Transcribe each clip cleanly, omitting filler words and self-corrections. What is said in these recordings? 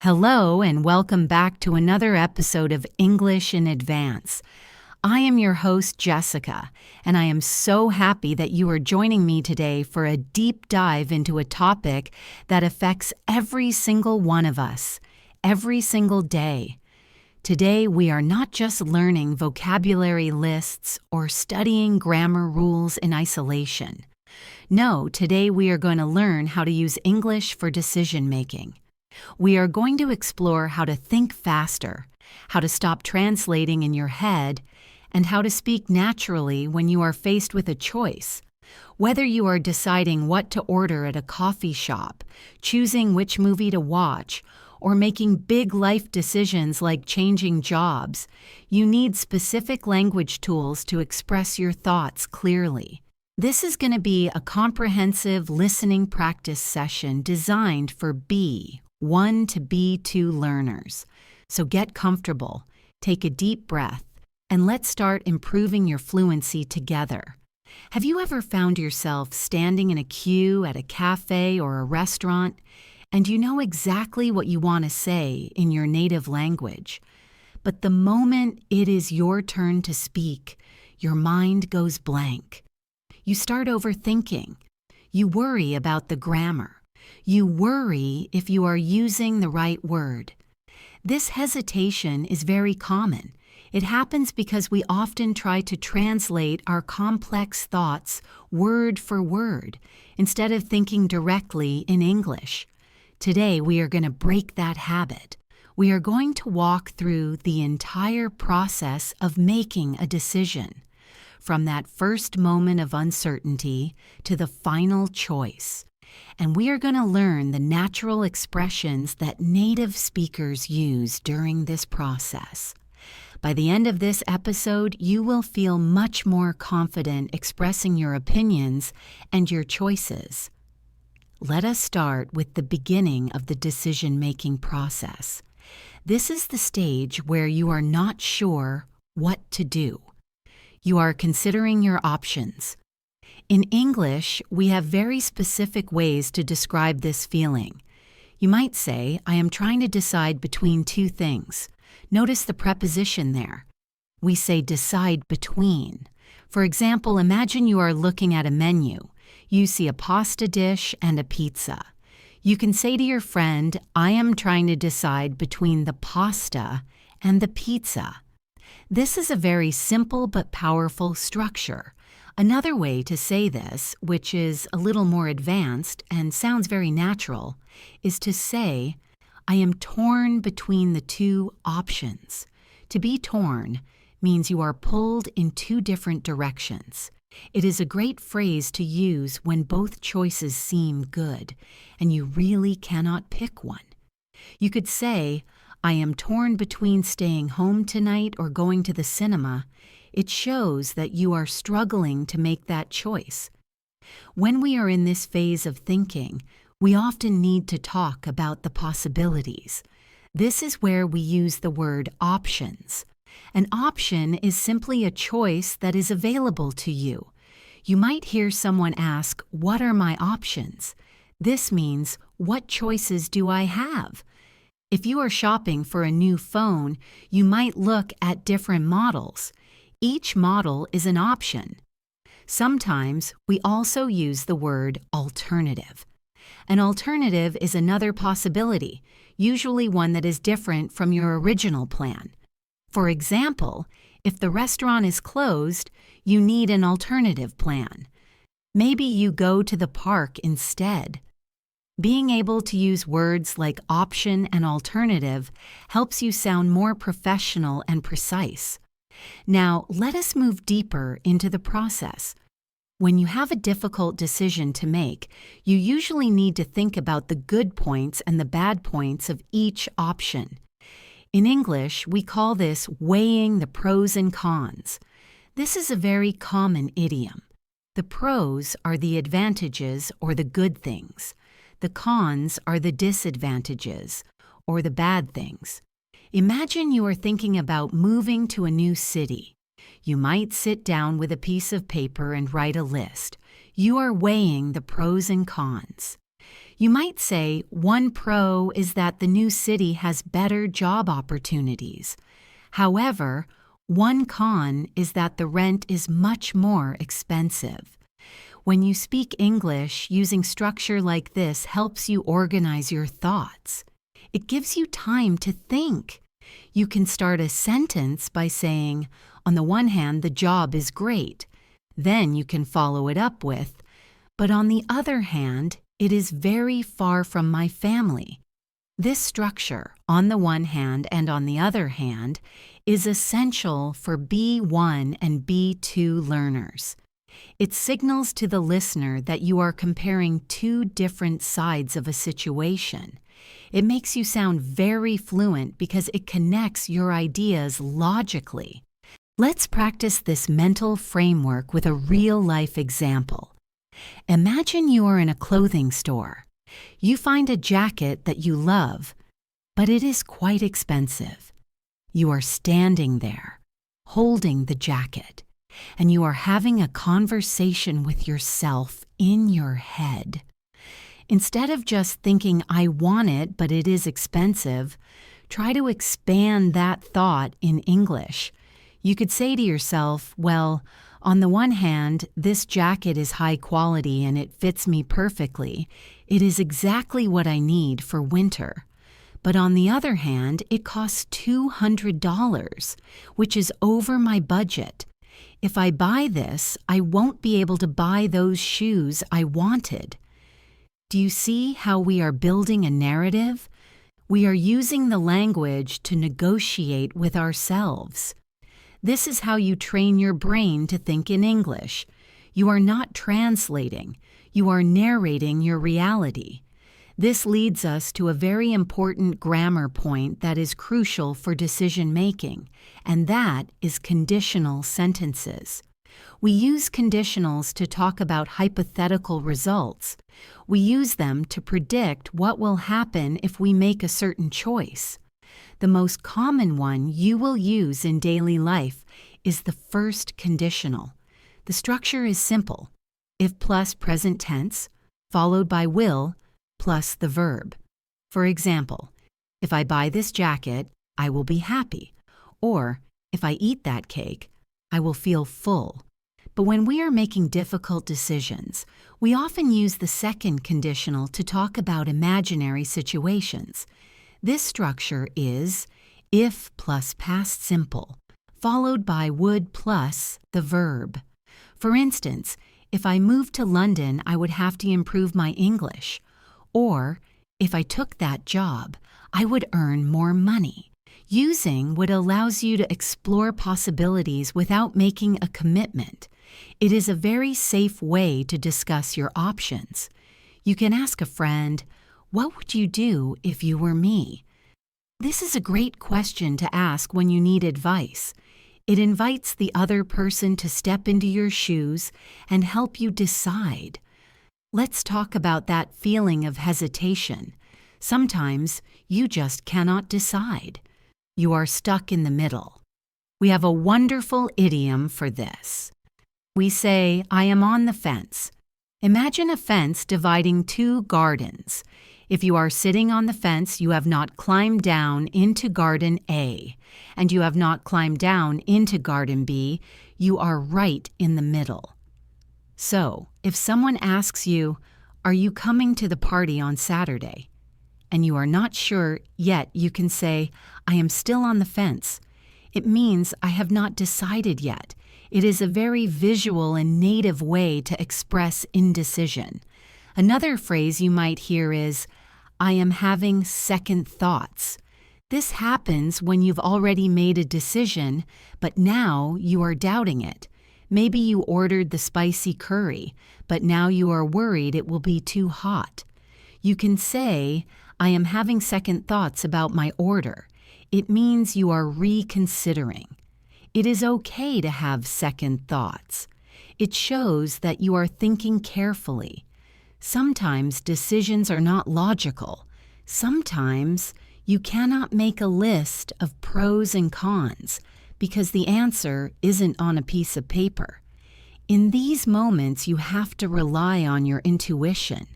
Hello, and welcome back to another episode of English in Advance. I am your host, Jessica, and I am so happy that you are joining me today for a deep dive into a topic that affects every single one of us, every single day. Today, we are not just learning vocabulary lists or studying grammar rules in isolation. No, today we are going to learn how to use English for decision-making. We are going to explore how to think faster, how to stop translating in your head, and how to speak naturally when you are faced with a choice. Whether you are deciding what to order at a coffee shop, choosing which movie to watch, or making big life decisions like changing jobs, you need specific language tools to express your thoughts clearly. This is going to be a comprehensive listening practice session designed for B1 to B2 learners. So get comfortable, take a deep breath, and let's start improving your fluency together. Have you ever found yourself standing in a queue at a cafe or a restaurant, and you know exactly what you want to say in your native language? But the moment it is your turn to speak, your mind goes blank. You start overthinking. You worry about the grammar. You worry if you are using the right word. This hesitation is very common. It happens because we often try to translate our complex thoughts word for word instead of thinking directly in English. Today, we are going to break that habit. We are going to walk through the entire process of making a decision, from that first moment of uncertainty to the final choice. And we are going to learn the natural expressions that native speakers use during this process. By the end of this episode, you will feel much more confident expressing your opinions and your choices. Let us start with the beginning of the decision-making process. This is the stage where you are not sure what to do. You are considering your options. In English, we have very specific ways to describe this feeling. You might say, I am trying to decide between two things. Notice the preposition there. We say decide between. For example, imagine you are looking at a menu. You see a pasta dish and a pizza. You can say to your friend, I am trying to decide between the pasta and the pizza. This is a very simple but powerful structure. Another way to say this, which is a little more advanced and sounds very natural, is to say, I am torn between the two options. To be torn means you are pulled in two different directions. It is a great phrase to use when both choices seem good and you really cannot pick one. You could say, I am torn between staying home tonight or going to the cinema. It shows that you are struggling to make that choice. When we are in this phase of thinking, we often need to talk about the possibilities. This is where we use the word options. An option is simply a choice that is available to you. You might hear someone ask, what are my options? This means, what choices do I have? If you are shopping for a new phone, you might look at different models. Each model is an option. Sometimes we also use the word alternative. An alternative is another possibility, usually one that is different from your original plan. For example, if the restaurant is closed, you need an alternative plan. Maybe you go to the park instead. Being able to use words like option and alternative helps you sound more professional and precise. Now, let us move deeper into the process. When you have a difficult decision to make, you usually need to think about the good points and the bad points of each option. In English, we call this weighing the pros and cons. This is a very common idiom. The pros are the advantages or the good things. The cons are the disadvantages or the bad things. Imagine you are thinking about moving to a new city. You might sit down with a piece of paper and write a list. You are weighing the pros and cons. You might say one pro is that the new city has better job opportunities. However, one con is that the rent is much more expensive. When you speak English, using structure like this helps you organize your thoughts. It gives you time to think. You can start a sentence by saying, on the one hand, the job is great. Then you can follow it up with, but on the other hand, it is very far from my family. This structure, on the one hand and on the other hand, is essential for B1 and B2 learners. It signals to the listener that you are comparing two different sides of a situation. It makes you sound very fluent because it connects your ideas logically. Let's practice this mental framework with a real-life example. Imagine you are in a clothing store. You find a jacket that you love, but it is quite expensive. You are standing there, holding the jacket, and you are having a conversation with yourself in your head. Instead of just thinking, I want it, but it is expensive, try to expand that thought in English. You could say to yourself, well, on the one hand, this jacket is high quality and it fits me perfectly. It is exactly what I need for winter. But on the other hand, it costs $200, which is over my budget. If I buy this, I won't be able to buy those shoes I wanted. Do you see how we are building a narrative? We are using the language to negotiate with ourselves. This is how you train your brain to think in English. You are not translating. You are narrating your reality. This leads us to a very important grammar point that is crucial for decision-making, and that is conditional sentences. We use conditionals to talk about hypothetical results. We use them to predict what will happen if we make a certain choice. The most common one you will use in daily life is the first conditional. The structure is simple. If plus present tense, followed by will, plus the verb. For example, if I buy this jacket, I will be happy. Or, if I eat that cake, I will feel full. But when we are making difficult decisions, we often use the second conditional to talk about imaginary situations. This structure is if plus past simple, followed by would plus the verb. For instance, if I moved to London, I would have to improve my English. Or, if I took that job, I would earn more money. Using what allows you to explore possibilities without making a commitment. It is a very safe way to discuss your options. You can ask a friend, what would you do if you were me? This is a great question to ask when you need advice. It invites the other person to step into your shoes and help you decide. Let's talk about that feeling of hesitation. Sometimes you just cannot decide. You are stuck in the middle. We have a wonderful idiom for this. We say, I am on the fence. Imagine a fence dividing two gardens. If you are sitting on the fence, you have not climbed down into Garden A, and you have not climbed down into Garden B. You are right in the middle. So, if someone asks you, are you coming to the party on Saturday? And you are not sure yet, you can say, I am still on the fence. It means I have not decided yet. It is a very visual and native way to express indecision. Another phrase you might hear is, I am having second thoughts. This happens when you've already made a decision, but now you are doubting it. Maybe you ordered the spicy curry, but now you are worried it will be too hot. You can say, I am having second thoughts about my order. It means you are reconsidering. It is okay to have second thoughts. It shows that you are thinking carefully. Sometimes decisions are not logical. Sometimes you cannot make a list of pros and cons because the answer isn't on a piece of paper. In these moments, you have to rely on your intuition.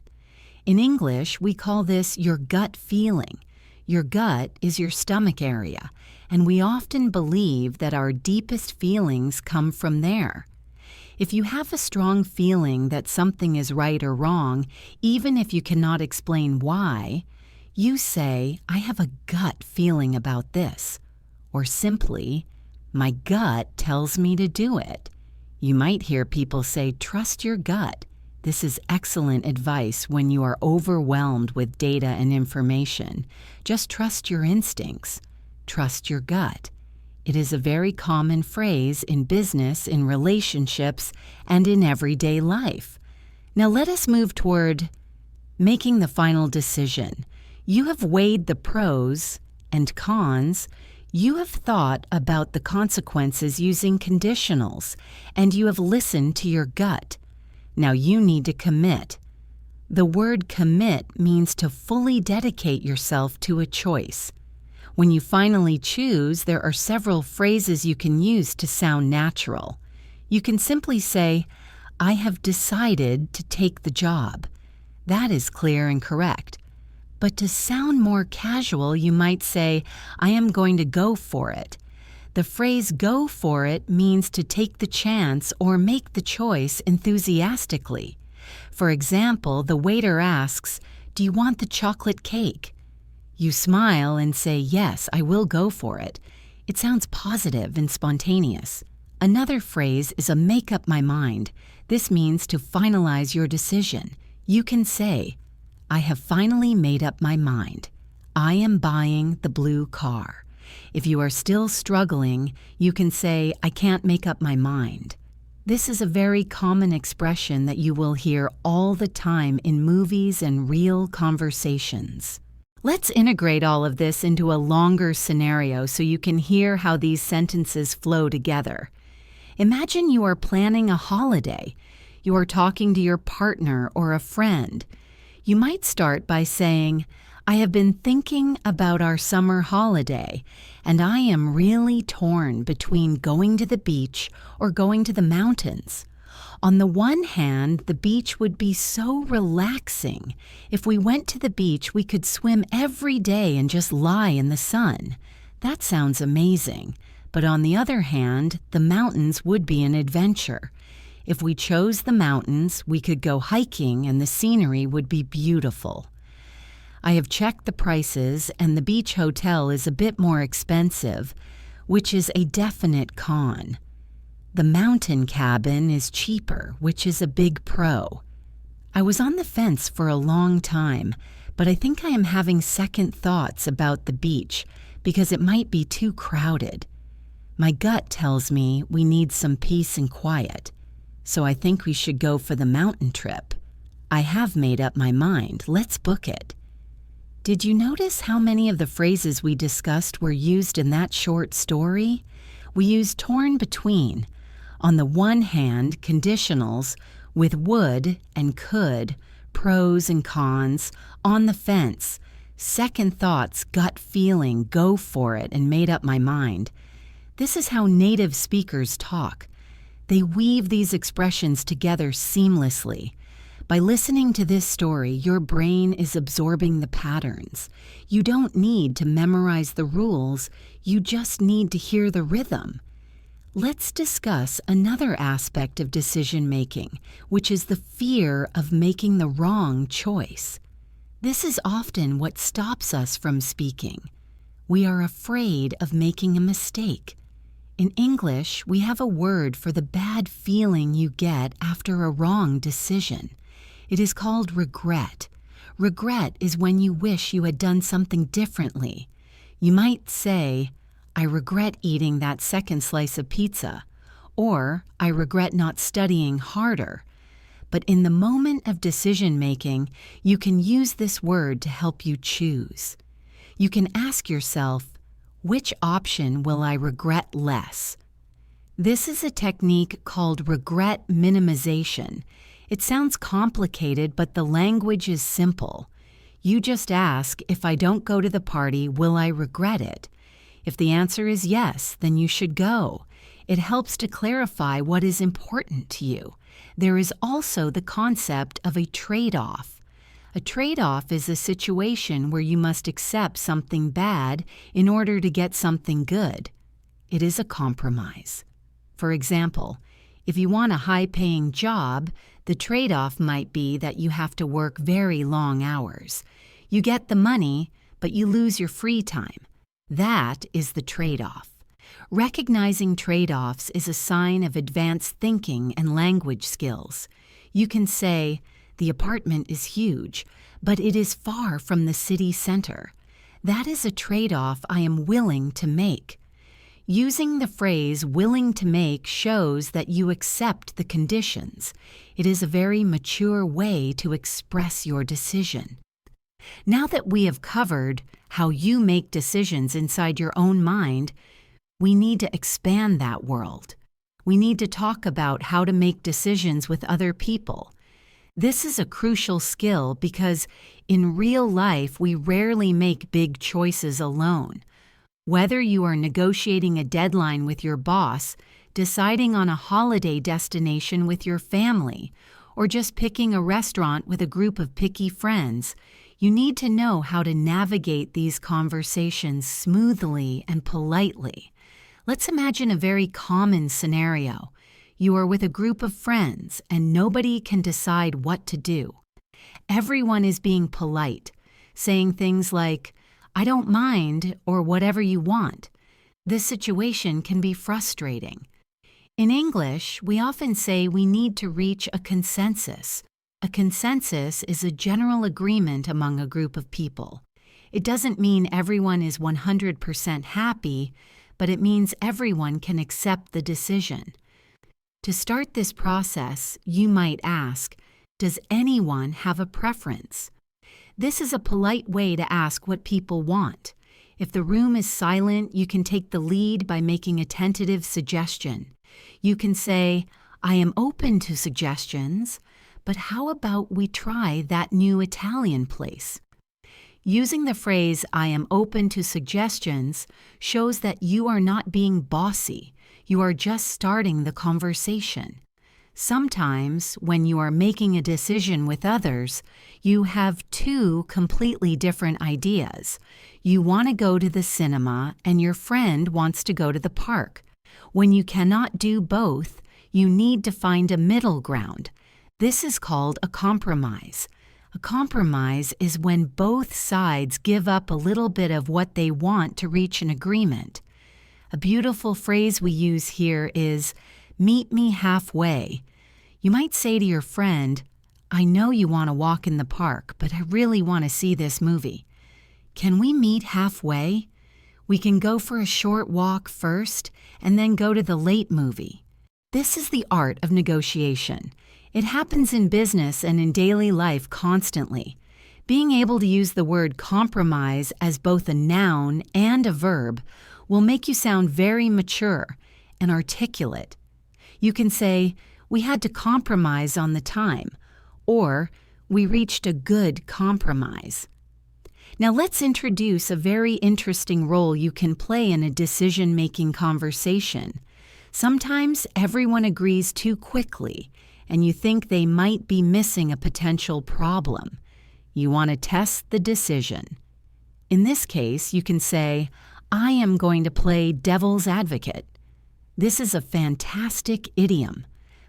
In English, we call this your gut feeling. Your gut is your stomach area, and we often believe that our deepest feelings come from there. If you have a strong feeling that something is right or wrong, even if you cannot explain why, you say, I have a gut feeling about this. Or simply, my gut tells me to do it. You might hear people say, trust your gut. This is excellent advice when you are overwhelmed with data and information. Just trust your instincts. Trust your gut. It is a very common phrase in business, in relationships, and in everyday life. Now let us move toward making the final decision. You have weighed the pros and cons. You have thought about the consequences using conditionals, and you have listened to your gut. Now you need to commit. The word commit means to fully dedicate yourself to a choice. When you finally choose, there are several phrases you can use to sound natural. You can simply say, I have decided to take the job. That is clear and correct. But to sound more casual, you might say, I am going to go for it. The phrase go for it means to take the chance or make the choice enthusiastically. For example, the waiter asks, do you want the chocolate cake? You smile and say, yes, I will go for it. It sounds positive and spontaneous. Another phrase is a make up my mind. This means to finalize your decision. You can say, I have finally made up my mind. I am buying the blue car. If you are still struggling, you can say, I can't make up my mind. This is a very common expression that you will hear all the time in movies and real conversations. Let's integrate all of this into a longer scenario so you can hear how these sentences flow together. Imagine you are planning a holiday. You are talking to your partner or a friend. You might start by saying, I have been thinking about our summer holiday, and I am really torn between going to the beach or going to the mountains. On the one hand, the beach would be so relaxing. If we went to the beach, we could swim every day and just lie in the sun. That sounds amazing. But on the other hand, the mountains would be an adventure. If we chose the mountains, we could go hiking and the scenery would be beautiful. I have checked the prices, and the beach hotel is a bit more expensive, which is a definite con. The mountain cabin is cheaper, which is a big pro. I was on the fence for a long time, but I think I am having second thoughts about the beach because it might be too crowded. My gut tells me we need some peace and quiet, so I think we should go for the mountain trip. I have made up my mind. Let's book it. Did you notice how many of the phrases we discussed were used in that short story? We used torn between. On the one hand, conditionals with would and could, pros and cons, on the fence, second thoughts, gut feeling, go for it, and made up my mind. This is how native speakers talk. They weave these expressions together seamlessly. By listening to this story, your brain is absorbing the patterns. You don't need to memorize the rules, you just need to hear the rhythm. Let's discuss another aspect of decision-making, which is the fear of making the wrong choice. This is often what stops us from speaking. We are afraid of making a mistake. In English, we have a word for the bad feeling you get after a wrong decision. It is called regret. Regret is when you wish you had done something differently. You might say, I regret eating that second slice of pizza, or I regret not studying harder. But in the moment of decision-making, you can use this word to help you choose. You can ask yourself, which option will I regret less? This is a technique called regret minimization. It sounds complicated, but the language is simple. You just ask, if I don't go to the party, will I regret it? If the answer is yes, then you should go. It helps to clarify what is important to you. There is also the concept of a trade-off. A trade-off is a situation where you must accept something bad in order to get something good. It is a compromise. For example, if you want a high-paying job, the trade-off might be that you have to work very long hours. You get the money, but you lose your free time. That is the trade-off. Recognizing trade-offs is a sign of advanced thinking and language skills. You can say, "The apartment is huge, but it is far from the city center. That is a trade-off I am willing to make." Using the phrase "willing to make" shows that you accept the conditions. It is a very mature way to express your decision. Now that we have covered how you make decisions inside your own mind, we need to expand that world. We need to talk about how to make decisions with other people. This is a crucial skill because in real life we rarely make big choices alone. Whether you are negotiating a deadline with your boss, deciding on a holiday destination with your family, or just picking a restaurant with a group of picky friends, you need to know how to navigate these conversations smoothly and politely. Let's imagine a very common scenario. You are with a group of friends and nobody can decide what to do. Everyone is being polite, saying things like, "I don't mind," or "whatever you want." This situation can be frustrating. In English, we often say we need to reach a consensus. A consensus is a general agreement among a group of people. It doesn't mean everyone is 100% happy, but it means everyone can accept the decision. To start this process, you might ask, "Does anyone have a preference?" This is a polite way to ask what people want. If the room is silent, you can take the lead by making a tentative suggestion. You can say, "I am open to suggestions, but how about we try that new Italian place?" Using the phrase, "I am open to suggestions," shows that you are not being bossy. You are just starting the conversation. Sometimes, when you are making a decision with others, you have two completely different ideas. You want to go to the cinema and your friend wants to go to the park. When you cannot do both, you need to find a middle ground. This is called a compromise. A compromise is when both sides give up a little bit of what they want to reach an agreement. A beautiful phrase we use here is, "Meet me halfway." You might say to your friend, "I know you want to walk in the park, but I really want to see this movie. Can we meet halfway? We can go for a short walk first and then go to the late movie." This is the art of negotiation. It happens in business and in daily life constantly. Being able to use the word compromise as both a noun and a verb will make you sound very mature and articulate. You can say, "We had to compromise on the time," or "We reached a good compromise." Now let's introduce a very interesting role you can play in a decision-making conversation. Sometimes everyone agrees too quickly, and you think they might be missing a potential problem. You want to test the decision. In this case, you can say, "I am going to play devil's advocate." This is a fantastic idiom.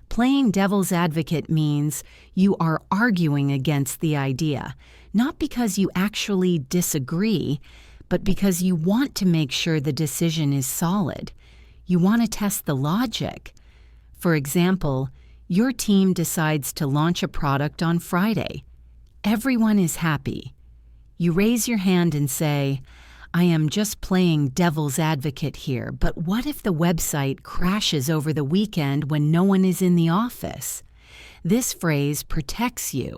Playing devil's advocate means you are arguing against the idea, not because you actually disagree, but because you want to make sure the decision is solid. You want to test the logic. For example, your team decides to launch a product on Friday. Everyone is happy. You raise your hand and say, "I am just playing devil's advocate here, but what if the website crashes over the weekend when no one is in the office?" This phrase protects you.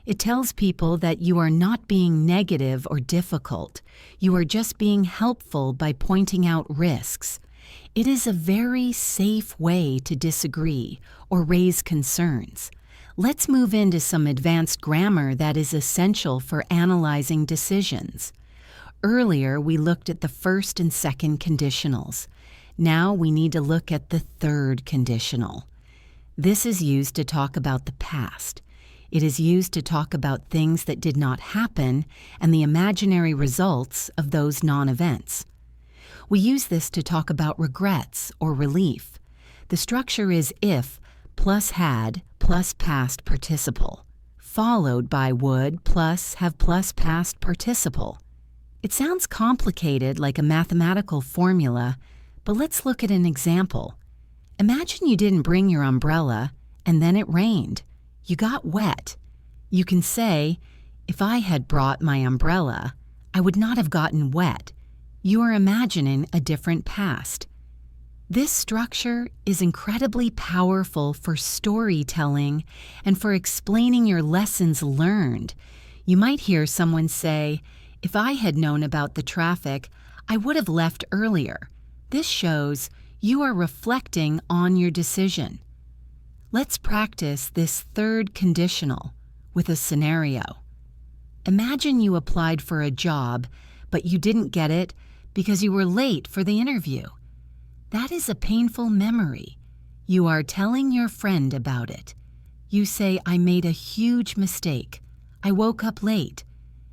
It tells people that you are not being negative or difficult. You are just being helpful by pointing out risks. It is a very safe way to disagree or raise concerns. Let's move into some advanced grammar that is essential for analyzing decisions. Earlier, we looked at the first and second conditionals. Now we need to look at the third conditional. This is used to talk about the past. It is used to talk about things that did not happen and the imaginary results of those non-events. We use this to talk about regrets or relief. The structure is if plus had plus past participle, followed by would plus have plus past participle. It sounds complicated like a mathematical formula, but let's look at an example. Imagine you didn't bring your umbrella and then it rained. You got wet. You can say, if I had brought my umbrella, I would not have gotten wet. You are imagining a different past. This structure is incredibly powerful for storytelling and for explaining your lessons learned. You might hear someone say, if I had known about the traffic, I would have left earlier. This shows you are reflecting on your decision. Let's practice this third conditional with a scenario. Imagine you applied for a job, but you didn't get it because you were late for the interview. That is a painful memory. You are telling your friend about it. You say, I made a huge mistake. I woke up late.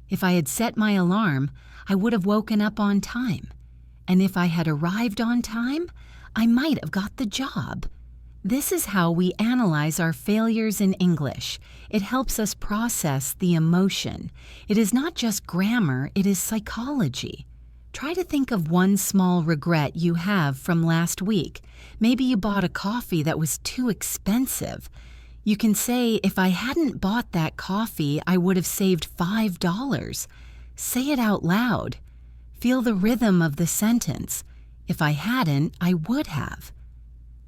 If I had set my alarm, I would have woken up on time. And if I had arrived on time, I might have got the job. This is how we analyze our failures in English. It helps us process the emotion. It is not just grammar, it is psychology. Try to think of one small regret you have from last week. Maybe you bought a coffee that was too expensive. You can say, if I hadn't bought that coffee, I would have saved $5. Say it out loud. Feel the rhythm of the sentence. If I hadn't, I would have.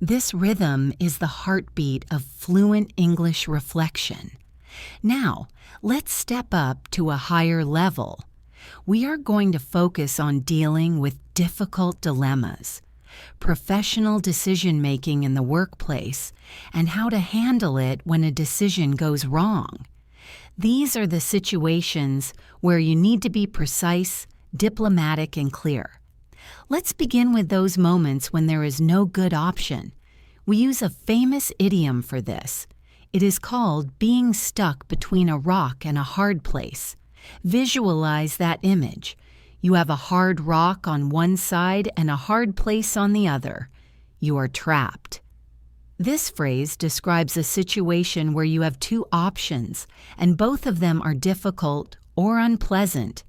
This rhythm is the heartbeat of fluent English reflection. Now, let's step up to a higher level. We are going to focus on dealing with difficult dilemmas, professional decision-making in the workplace, and how to handle it when a decision goes wrong. These are the situations where you need to be precise, diplomatic, and clear. Let's begin with those moments when there is no good option. We use a famous idiom for this. It is called being stuck between a rock and a hard place. Visualize that image. You have a hard rock on one side and a hard place on the other. You are trapped. This phrase describes a situation where you have two options, and both of them are difficult or unpleasant.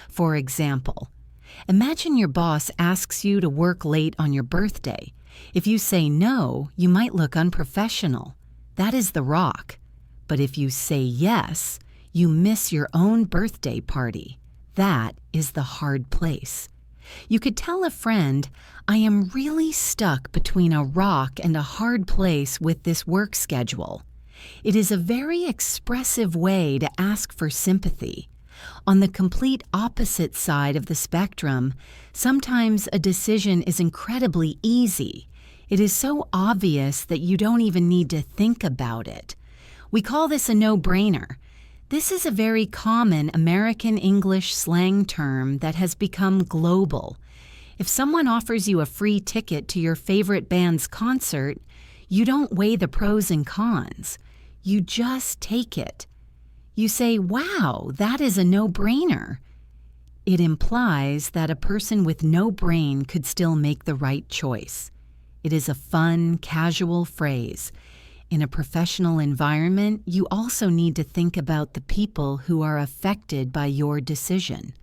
For example, imagine your boss asks you to work late on your birthday. If you say no, you might look unprofessional. That is the rock. But if you say yes, you miss your own birthday party. That is the hard place. You could tell a friend, I am really stuck between a rock and a hard place with this work schedule. It is a very expressive way to ask for sympathy. On the complete opposite side of the spectrum, sometimes a decision is incredibly easy. It is so obvious that you don't even need to think about it. We call this a no-brainer. This is a very common American English slang term that has become global. If someone offers you a free ticket to your favorite band's concert, you don't weigh the pros and cons. You just take it. You say, wow, that is a no-brainer. It implies that a person with no brain could still make the right choice. It is a fun, casual phrase. In a professional environment, you also need to think about the people who are affected by your decision.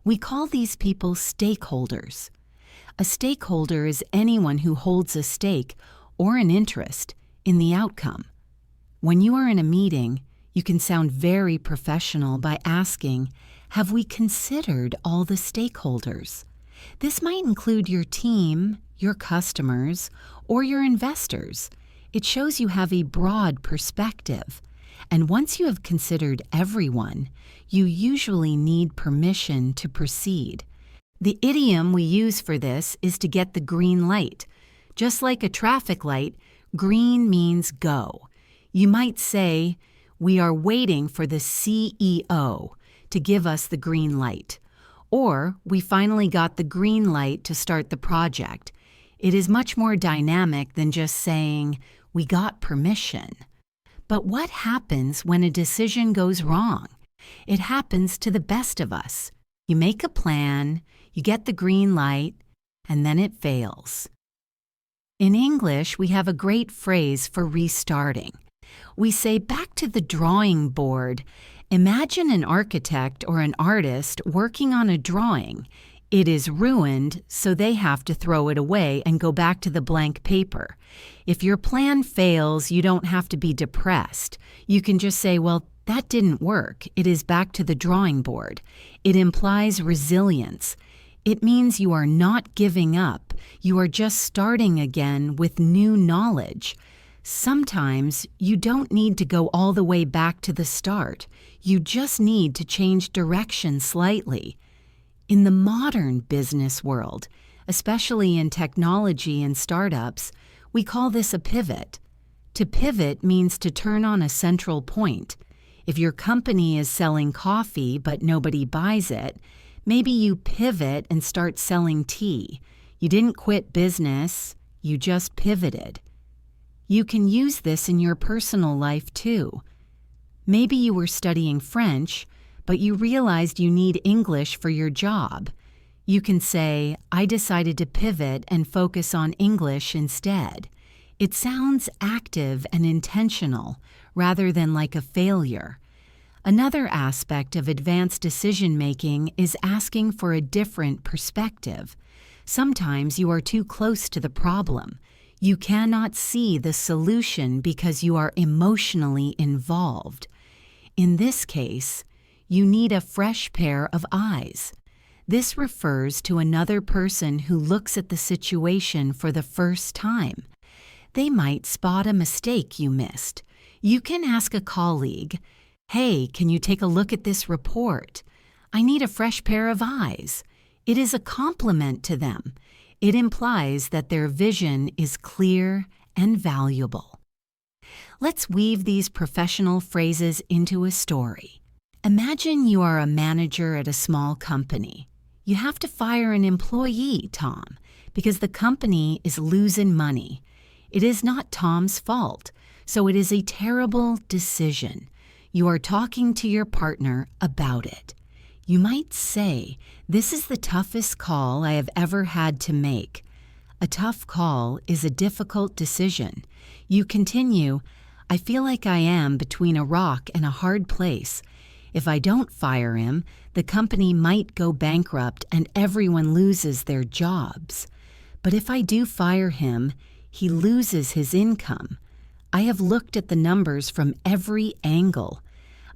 We call these people stakeholders. A stakeholder is anyone who holds a stake or an interest in the outcome. When you are in a meeting, you can sound very professional by asking, have we considered all the stakeholders? This might include your team, your customers, or your investors. It shows you have a broad perspective. And once you have considered everyone, you usually need permission to proceed. The idiom we use for this is to get the green light. Just like a traffic light, green means go. You might say, we are waiting for the CEO to give us the green light. Or, we finally got the green light to start the project. It is much more dynamic than just saying, we got permission. But what happens when a decision goes wrong? It happens to the best of us. You make a plan, you get the green light, and then it fails. In English, we have a great phrase for restarting. We say back to the drawing board. Imagine an architect or an artist working on a drawing. It is ruined, so they have to throw it away and go back to the blank paper. If your plan fails, you don't have to be depressed. You can just say, well, that didn't work. It is back to the drawing board. It implies resilience. It means you are not giving up. You are just starting again with new knowledge. Sometimes you don't need to go all the way back to the start. You just need to change direction slightly. In the modern business world, especially in technology and startups, we call this a pivot. To pivot means to turn on a central point. If your company is selling coffee but nobody buys it, maybe you pivot and start selling tea. You didn't quit business, you just pivoted. You can use this in your personal life too. Maybe you were studying French, but you realized you need English for your job. You can say, I decided to pivot and focus on English instead. It sounds active and intentional rather than like a failure. Another aspect of advanced decision-making is asking for a different perspective. Sometimes you are too close to the problem. You cannot see the solution because you are emotionally involved. In this case, you need a fresh pair of eyes. This refers to another person who looks at the situation for the first time. They might spot a mistake you missed. You can ask a colleague, hey, can you take a look at this report? I need a fresh pair of eyes. It is a compliment to them. It implies that their vision is clear and valuable. Let's weave these professional phrases into a story. Imagine you are a manager at a small company. You have to fire an employee, Tom, because the company is losing money. It is not Tom's fault, so it is a terrible decision. You are talking to your partner about it. You might say, this is the toughest call I have ever had to make. A tough call is a difficult decision. You continue, I feel like I am between a rock and a hard place. If I don't fire him, the company might go bankrupt and everyone loses their jobs. But if I do fire him, he loses his income. I have looked at the numbers from every angle.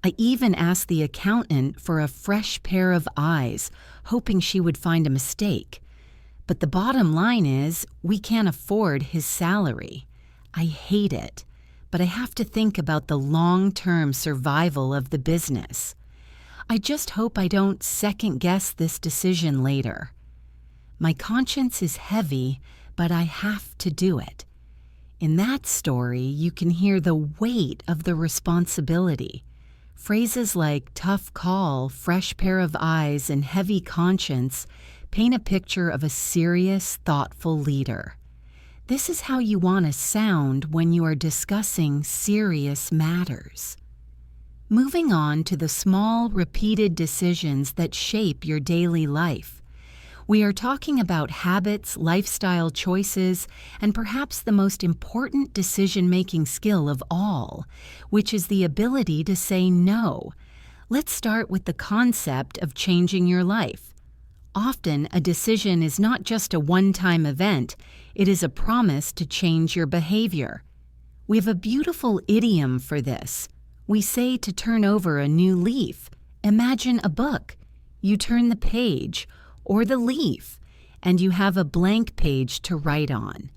I even asked the accountant for a fresh pair of eyes, hoping she would find a mistake. But the bottom line is, we can't afford his salary. I hate it, but I have to think about the long-term survival of the business. I just hope I don't second-guess this decision later. My conscience is heavy, but I have to do it. In that story, you can hear the weight of the responsibility. Phrases like tough call, fresh pair of eyes, and heavy conscience paint a picture of a serious, thoughtful leader. This is how you want to sound when you are discussing serious matters. Moving on to the small, repeated decisions that shape your daily life. We are talking about habits, lifestyle choices, and perhaps the most important decision-making skill of all, which is the ability to say no. Let's start with the concept of changing your life. Often, a decision is not just a one-time event, it is a promise to change your behavior. We have a beautiful idiom for this. We say to turn over a new leaf. Imagine a book. You turn the page, or the leaf, and you have a blank page to write on.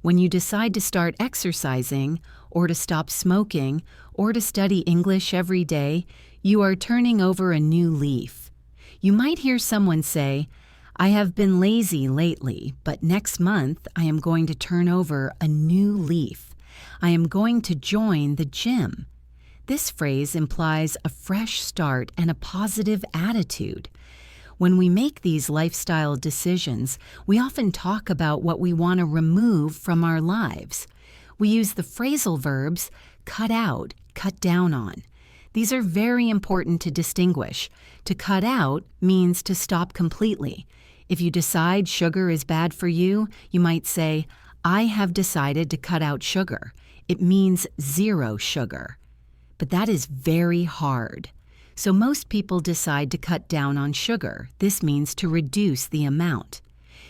When you decide to start exercising, or to stop smoking, or to study English every day, you are turning over a new leaf. You might hear someone say, I have been lazy lately, but next month I am going to turn over a new leaf. I am going to join the gym. This phrase implies a fresh start and a positive attitude. When we make these lifestyle decisions, we often talk about what we want to remove from our lives. We use the phrasal verbs cut out cut down on. These are very important to distinguish. To cut out means to stop completely. If you decide sugar is bad for you, you might say, I have decided to cut out sugar. It means 0 sugar. But that is very hard. So most people decide to cut down on sugar. This means to reduce the amount.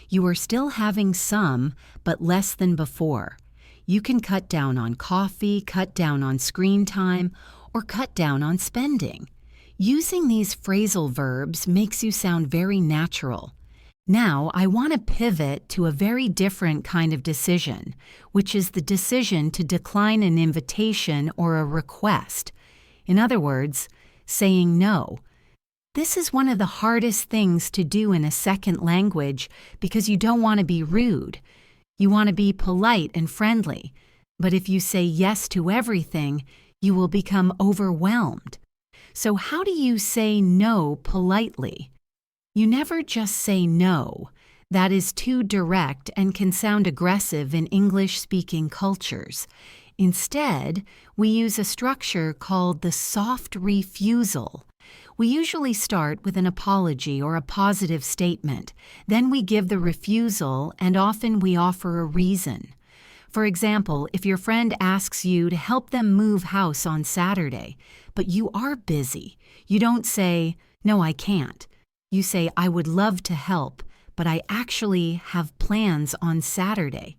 You are still having some, but less than before. You can cut down on coffee, cut down on screen time, or cut down on spending. Using these phrasal verbs makes you sound very natural. Now, I want to pivot to a very different kind of decision, which is the decision to decline an invitation or a request. In other words, saying no. This is one of the hardest things to do in a second language because you don't want to be rude. You want to be polite and friendly. But if you say yes to everything, you will become overwhelmed. So how do you say no politely? You never just say no. That is too direct and can sound aggressive in English-speaking cultures. Instead, we use a structure called the soft refusal. We usually start with an apology or a positive statement. Then we give the refusal, and often we offer a reason. For example, if your friend asks you to help them move house on Saturday, but you are busy, you don't say, "No, I can't." You say, "I would love to help, but I actually have plans on Saturday.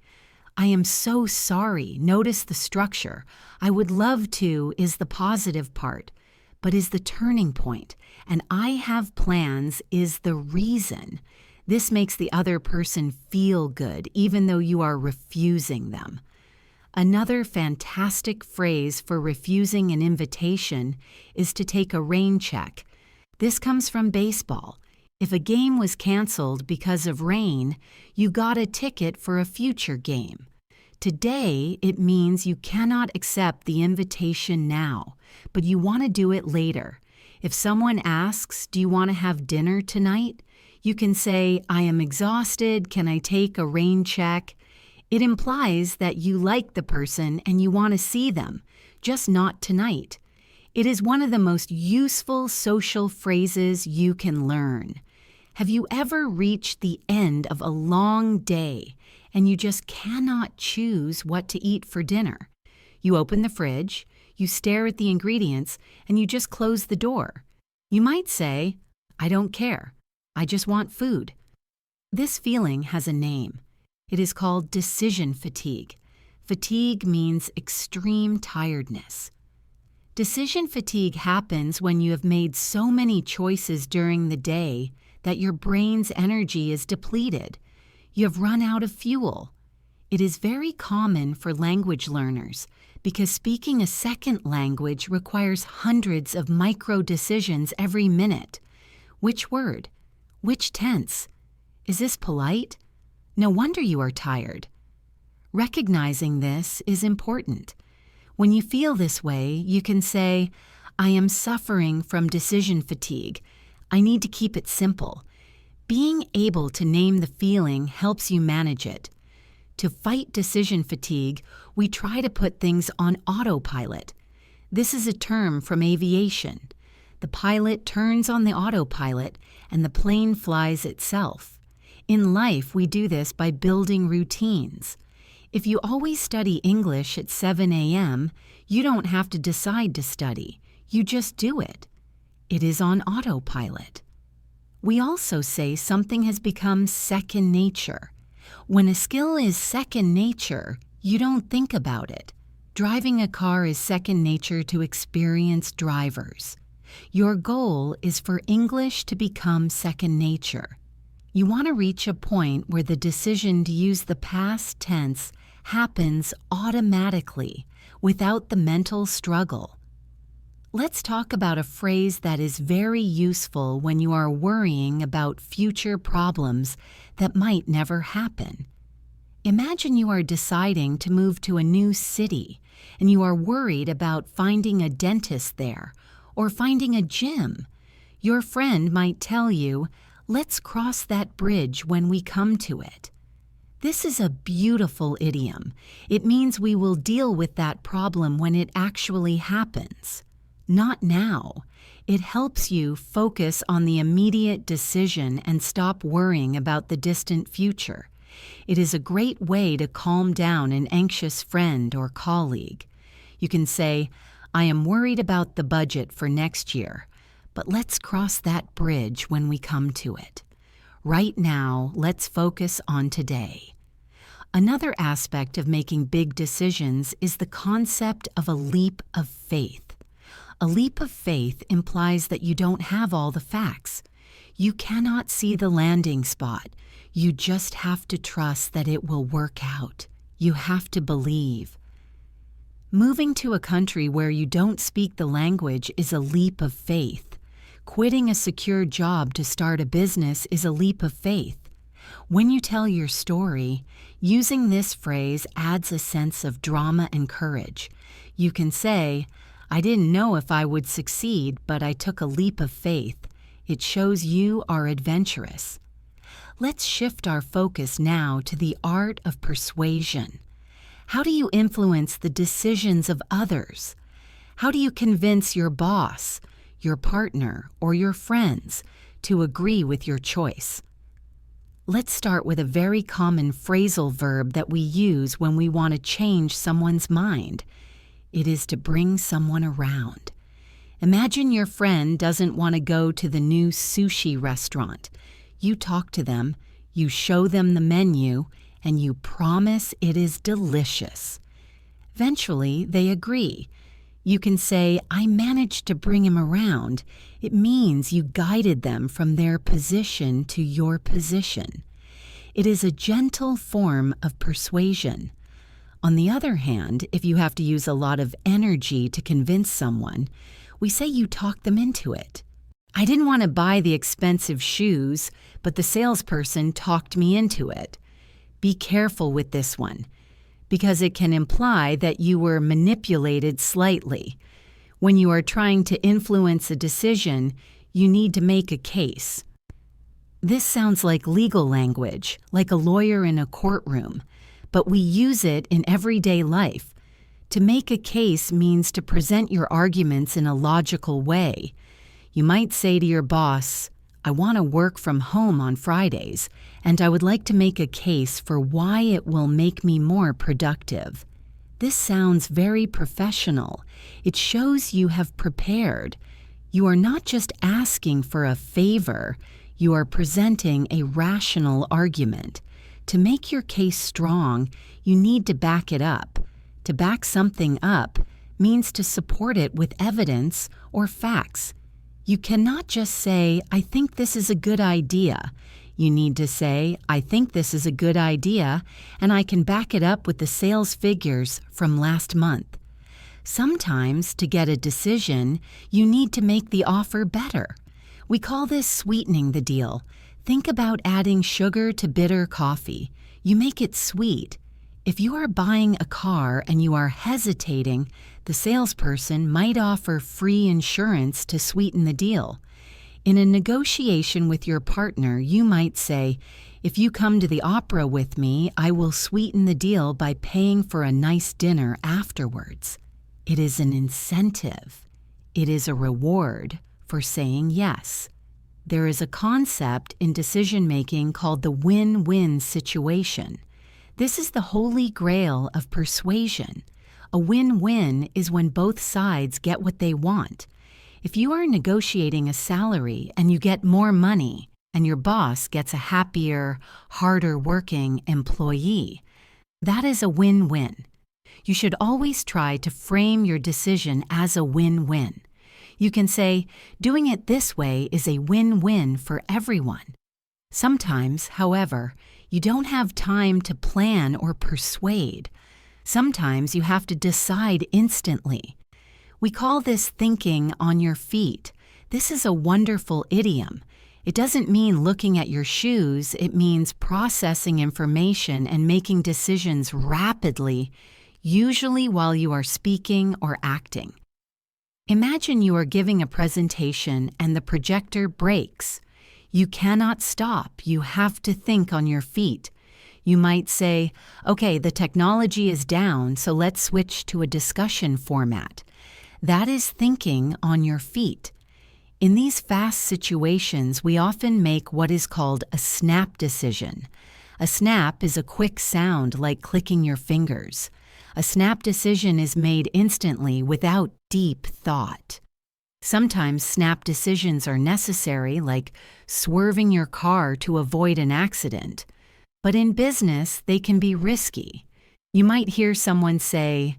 I am so sorry." Notice the structure. "I would love to" is the positive part, but is the turning point, and "I have plans" is the reason. This makes the other person feel good, even though you are refusing them. Another fantastic phrase for refusing an invitation is to take a rain check. This comes from baseball. If a game was canceled because of rain, you got a ticket for a future game. Today, it means you cannot accept the invitation now, but you want to do it later. If someone asks, "Do you want to have dinner tonight?" you can say, "I am exhausted. Can I take a rain check?" It implies that you like the person and you want to see them, just not tonight. It is one of the most useful social phrases you can learn. Have you ever reached the end of a long day and you just cannot choose what to eat for dinner? You open the fridge, you stare at the ingredients, and you just close the door. You might say, "I don't care. I just want food." This feeling has a name. It is called decision fatigue. Fatigue means extreme tiredness. Decision fatigue happens when you have made so many choices during the day that your brain's energy is depleted. You have run out of fuel. It is very common for language learners because speaking a second language requires hundreds of micro decisions every minute. Which word? Which tense? Is this polite? No wonder you are tired. Recognizing this is important. When you feel this way, you can say, "I am suffering from decision fatigue. I need to keep it simple." Being able to name the feeling helps you manage it. To fight decision fatigue, we try to put things on autopilot. This is a term from aviation. The pilot turns on the autopilot and the plane flies itself. In life, we do this by building routines. If you always study English at 7 a.m., you don't have to decide to study. You just do it. It is on autopilot. We also say something has become second nature. When a skill is second nature, you don't think about it. Driving a car is second nature to experienced drivers. Your goal is for English to become second nature. You want to reach a point where the decision to use the past tense happens automatically, without the mental struggle. Let's talk about a phrase that is very useful when you are worrying about future problems that might never happen. Imagine you are deciding to move to a new city, and you are worried about finding a dentist there or finding a gym. Your friend might tell you, "Let's cross that bridge when we come to it." This is a beautiful idiom. It means we will deal with that problem when it actually happens, not now. It helps you focus on the immediate decision and stop worrying about the distant future. It is a great way to calm down an anxious friend or colleague. You can say, "I am worried about the budget for next year, but let's cross that bridge when we come to it. Right now, let's focus on today." Another aspect of making big decisions is the concept of a leap of faith. A leap of faith implies that you don't have all the facts. You cannot see the landing spot. You just have to trust that it will work out. You have to believe. Moving to a country where you don't speak the language is a leap of faith. Quitting a secure job to start a business is a leap of faith. When you tell your story, using this phrase adds a sense of drama and courage. You can say, "I didn't know if I would succeed, but I took a leap of faith." It shows you are adventurous. Let's shift our focus now to the art of persuasion. How do you influence the decisions of others? How do you convince your boss, your partner, or your friends to agree with your choice? Let's start with a very common phrasal verb that we use when we want to change someone's mind. It is to bring someone around. Imagine your friend doesn't want to go to the new sushi restaurant. You talk to them, you show them the menu, and you promise it is delicious. Eventually, they agree. You can say, "I managed to bring him around." It means you guided them from their position to your position. It is a gentle form of persuasion. On the other hand, if you have to use a lot of energy to convince someone, we say you talk them into it. "I didn't want to buy the expensive shoes, but the salesperson talked me into it." Be careful with this one, because it can imply that you were manipulated slightly. When you are trying to influence a decision, you need to make a case. This sounds like legal language, like a lawyer in a courtroom, but we use it in everyday life. To make a case means to present your arguments in a logical way. You might say to your boss, "I want to work from home on Fridays, and I would like to make a case for why it will make me more productive." This sounds very professional. It shows you have prepared. You are not just asking for a favor, you are presenting a rational argument. To make your case strong, you need to back it up. To back something up means to support it with evidence or facts. You cannot just say, "I think this is a good idea." You need to say, "I think this is a good idea, and I can back it up with the sales figures from last month." Sometimes, to get a decision, you need to make the offer better. We call this sweetening the deal. Think about adding sugar to bitter coffee. You make it sweet. If you are buying a car and you are hesitating, the salesperson might offer free insurance to sweeten the deal. In a negotiation with your partner, you might say, "If you come to the opera with me, I will sweeten the deal by paying for a nice dinner afterwards." It is an incentive. It is a reward for saying yes. There is a concept in decision-making called the win-win situation. This is the holy grail of persuasion. A win-win is when both sides get what they want. If you are negotiating a salary and you get more money, and your boss gets a happier, harder-working employee, that is a win-win. You should always try to frame your decision as a win-win. You can say, "Doing it this way is a win-win for everyone." Sometimes, however, you don't have time to plan or persuade. Sometimes you have to decide instantly. We call this thinking on your feet. This is a wonderful idiom. It doesn't mean looking at your shoes. It means processing information and making decisions rapidly, usually while you are speaking or acting. Imagine you are giving a presentation and the projector breaks. You cannot stop. You have to think on your feet. You might say, okay, the technology is down, so let's switch to a discussion format. That is thinking on your feet. In these fast situations, we often make what is called a snap decision. A snap is a quick sound like clicking your fingers. A snap decision is made instantly without deep thought. Sometimes snap decisions are necessary, like swerving your car to avoid an accident. But in business, they can be risky. You might hear someone say,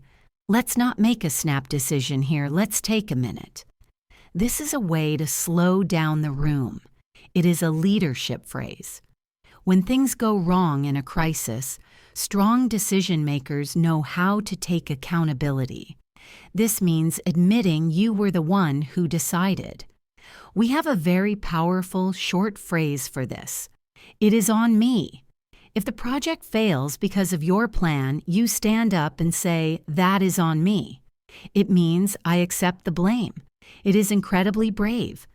"Let's not make a snap decision here, let's take a minute." This is a way to slow down the room. It is a leadership phrase. When things go wrong in a crisis, strong decision makers know how to take accountability. This means admitting you were the one who decided. We have a very powerful short phrase for this. It is on me. If the project fails because of your plan, you stand up and say, "That is on me." It means I accept the blame. It is incredibly brave.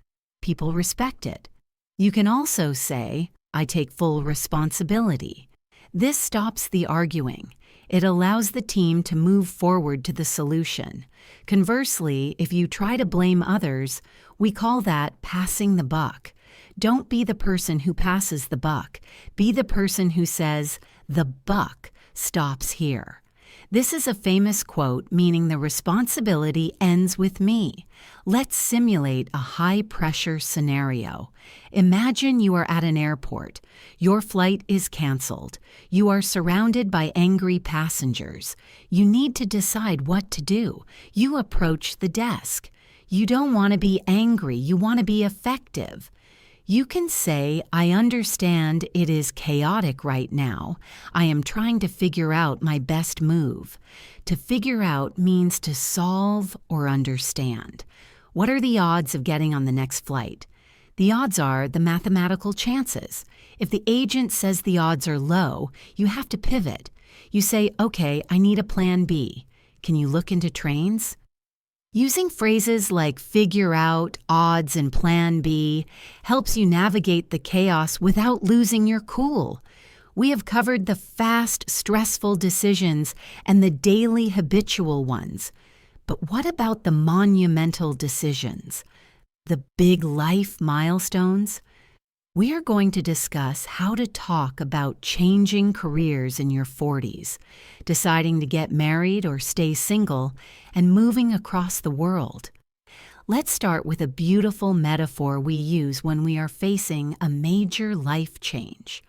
People respect it. You can also say, "I take full responsibility." This stops the arguing. It allows the team to move forward to the solution. Conversely, if you try to blame others, we call that passing the buck. Don't be the person who passes the buck. Be the person who says, "The buck stops here." This is a famous quote meaning the responsibility ends with me. Let's simulate a high-pressure scenario. Imagine you are at an airport. Your flight is canceled. You are surrounded by angry passengers. You need to decide what to do. You approach the desk. You don't want to be angry. You want to be effective. You can say, "I understand it is chaotic right now. I am trying to figure out my best move." To figure out means to solve or understand. What are the odds of getting on the next flight? The odds are the mathematical chances. If the agent says the odds are low, you have to pivot. You say, "Okay, I need a plan B. Can you look into trains?" Using phrases like figure out, odds, and plan B helps you navigate the chaos without losing your cool. We have covered the fast, stressful decisions and the daily habitual ones. But what about the monumental decisions? The big life milestones? We are going to discuss how to talk about changing careers in your 40s, deciding to get married or stay single, and moving across the world. Let's start with a beautiful metaphor we use when we are facing a major life change.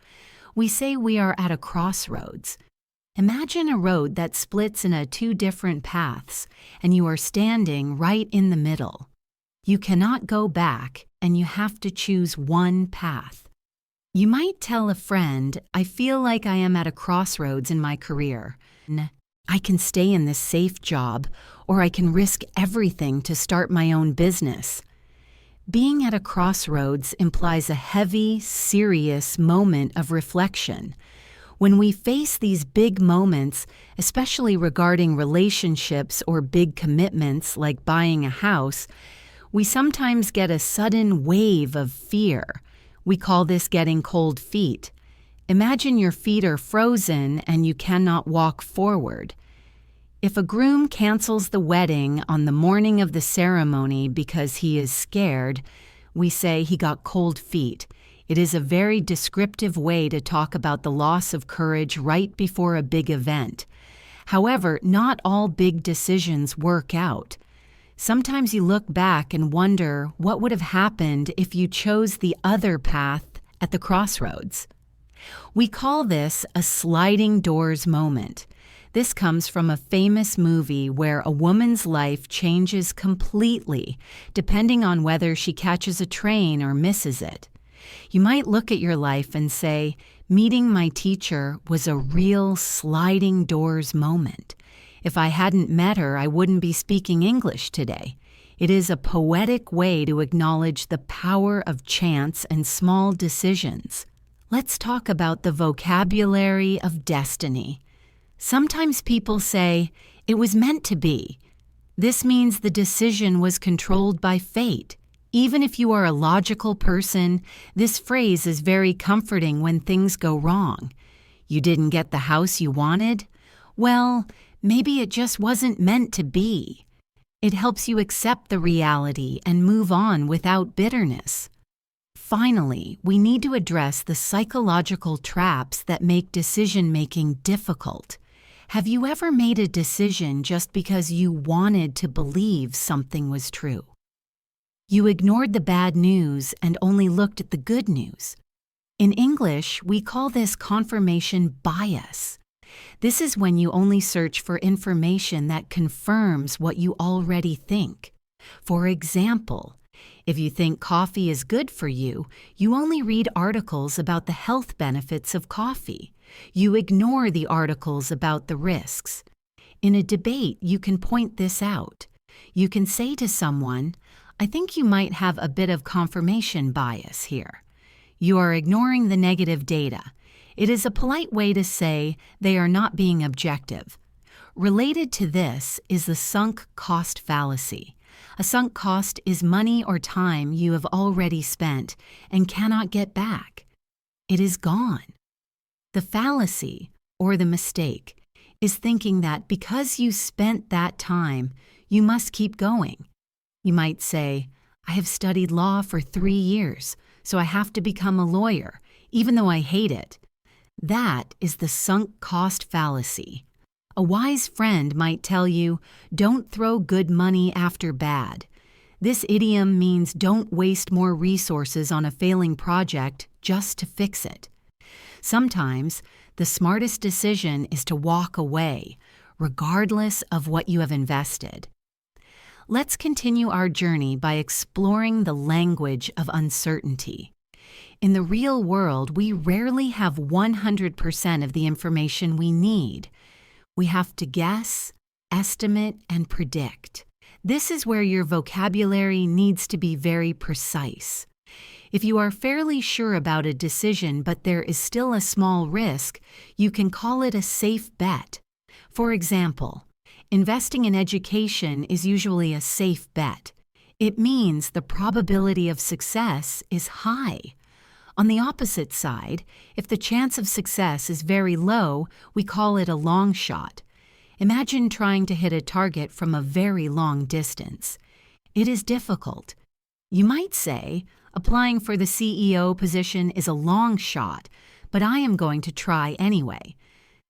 We say we are at a crossroads. Imagine a road that splits into two different paths, and you are standing right in the middle. You cannot go back, and you have to choose one path. You might tell a friend, "I feel like I am at a crossroads in my career. I can stay in this safe job, or I can risk everything to start my own business." Being at a crossroads implies a heavy, serious moment of reflection. When we face these big moments, especially regarding relationships or big commitments like buying a house, we sometimes get a sudden wave of fear. We call this getting cold feet. Imagine your feet are frozen and you cannot walk forward. If a groom cancels the wedding on the morning of the ceremony because he is scared, we say he got cold feet. It is a very descriptive way to talk about the loss of courage right before a big event. However, not all big decisions work out. Sometimes you look back and wonder what would have happened if you chose the other path at the crossroads. We call this a sliding doors moment. This comes from a famous movie where a woman's life changes completely depending on whether she catches a train or misses it. You might look at your life and say, "Meeting my teacher was a real sliding doors moment. If I hadn't met her, I wouldn't be speaking English today." It is a poetic way to acknowledge the power of chance and small decisions. Let's talk about the vocabulary of destiny. Sometimes people say, "It was meant to be." This means the decision was controlled by fate. Even if you are a logical person, this phrase is very comforting when things go wrong. You didn't get the house you wanted? Well, maybe it just wasn't meant to be. It helps you accept the reality and move on without bitterness. Finally, we need to address the psychological traps that make decision-making difficult. Have you ever made a decision just because you wanted to believe something was true? You ignored the bad news and only looked at the good news. In English, we call this confirmation bias. This is when you only search for information that confirms what you already think. For example, if you think coffee is good for you, you only read articles about the health benefits of coffee. You ignore the articles about the risks. In a debate, you can point this out. You can say to someone, "I think you might have a bit of confirmation bias here." You are ignoring the negative data. It is a polite way to say they are not being objective. Related to this is the sunk cost fallacy. A sunk cost is money or time you have already spent and cannot get back. It is gone. The fallacy, or the mistake, is thinking that because you spent that time, you must keep going. You might say, "I have studied law for 3 years, so I have to become a lawyer, even though I hate it." That is the sunk cost fallacy. A wise friend might tell you, "Don't throw good money after bad." This idiom means don't waste more resources on a failing project just to fix it. Sometimes, the smartest decision is to walk away, regardless of what you have invested. Let's continue our journey by exploring the language of uncertainty. In the real world, we rarely have 100% of the information we need. We have to guess, estimate, and predict. This is where your vocabulary needs to be very precise. If you are fairly sure about a decision but there is still a small risk, you can call it a safe bet. For example, investing in education is usually a safe bet. It means the probability of success is high. On the opposite side, if the chance of success is very low, we call it a long shot. Imagine trying to hit a target from a very long distance. It is difficult. You might say, "Applying for the CEO position is a long shot, but I am going to try anyway."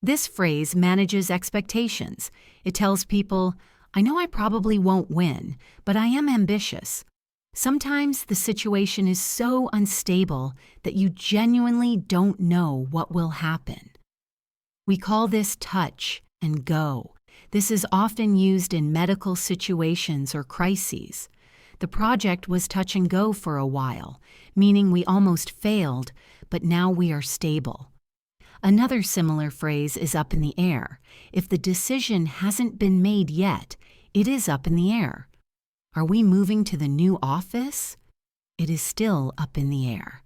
This phrase manages expectations. It tells people, "I know I probably won't win, but I am ambitious." Sometimes the situation is so unstable that you genuinely don't know what will happen. We call this touch and go. This is often used in medical situations or crises. The project was touch and go for a while, meaning we almost failed, but now we are stable. Another similar phrase is up in the air. If the decision hasn't been made yet, it is up in the air. Are we moving to the new office? It is still up in the air.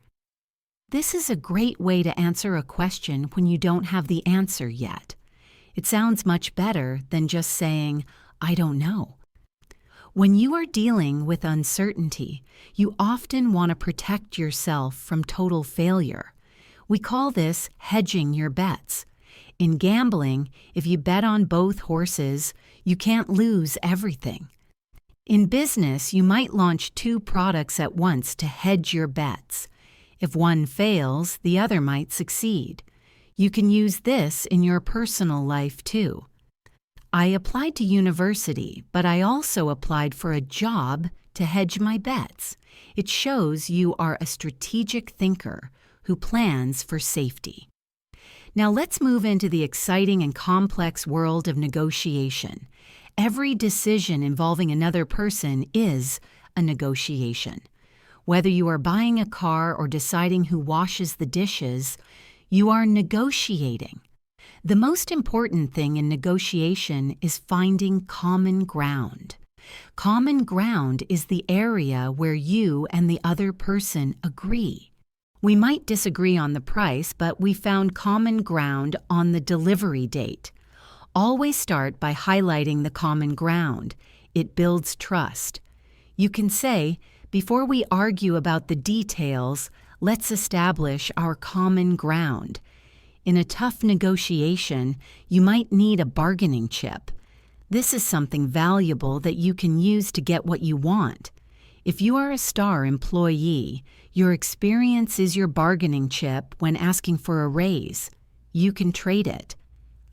This is a great way to answer a question when you don't have the answer yet. It sounds much better than just saying, "I don't know." When you are dealing with uncertainty, you often want to protect yourself from total failure. We call this hedging your bets. In gambling, if you bet on both horses, you can't lose everything. In business, you might launch 2 products at once to hedge your bets. If one fails, the other might succeed. You can use this in your personal life too. I applied to university, but I also applied for a job to hedge my bets. It shows you are a strategic thinker who plans for safety. Now let's move into the exciting and complex world of negotiation. Every decision involving another person is a negotiation. Whether you are buying a car or deciding who washes the dishes, you are negotiating. The most important thing in negotiation is finding common ground. Common ground is the area where you and the other person agree. We might disagree on the price, but we found common ground on the delivery date. Always start by highlighting the common ground. It builds trust. You can say, "Before we argue about the details, let's establish our common ground." In a tough negotiation, you might need a bargaining chip. This is something valuable that you can use to get what you want. If you are a star employee, your experience is your bargaining chip when asking for a raise. You can trade it.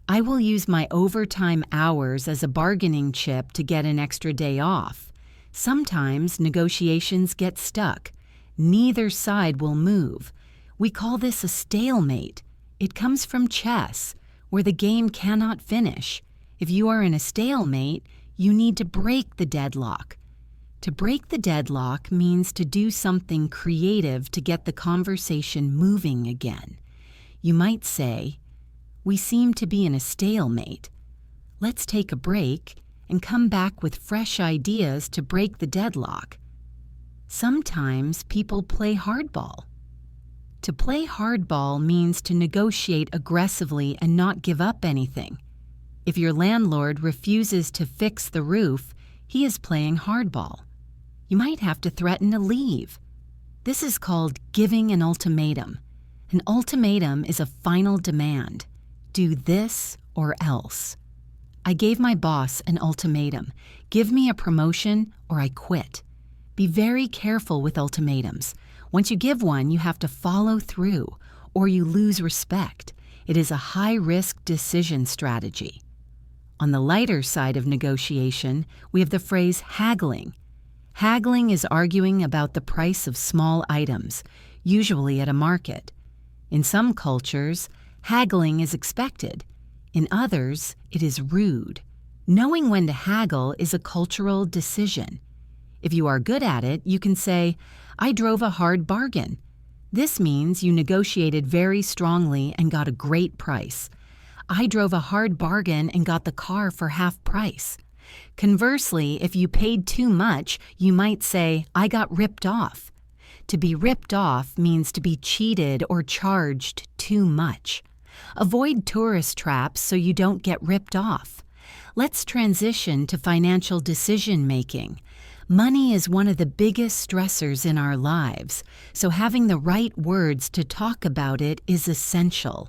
I will use my overtime hours as a bargaining chip to get an extra day off. Sometimes negotiations get stuck. Neither side will move. We call this a stalemate. It comes from chess, where the game cannot finish. If you are in a stalemate, you need to break the deadlock. To break the deadlock means to do something creative to get the conversation moving again. You might say, "We seem to be in a stalemate. Let's take a break and come back with fresh ideas to break the deadlock." Sometimes people play hardball. To play hardball means to negotiate aggressively and not give up anything. If your landlord refuses to fix the roof, he is playing hardball. You might have to threaten to leave. This is called giving an ultimatum. An ultimatum is a final demand. Do this or else. I gave my boss an ultimatum. Give me a promotion or I quit. Be very careful with ultimatums. Once you give one, you have to follow through, or you lose respect. It is a high-risk decision strategy. On the lighter side of negotiation, we have the phrase haggling. Haggling is arguing about the price of small items, usually at a market. In some cultures, haggling is expected. In others, it is rude. Knowing when to haggle is a cultural decision. If you are good at it, you can say, "I drove a hard bargain." This means you negotiated very strongly and got a great price. "I drove a hard bargain and got the car for half price." Conversely, if you paid too much, you might say, "I got ripped off." To be ripped off means to be cheated or charged too much. Avoid tourist traps so you don't get ripped off. Let's transition to financial decision-making. Money is one of the biggest stressors in our lives, so having the right words to talk about it is essential.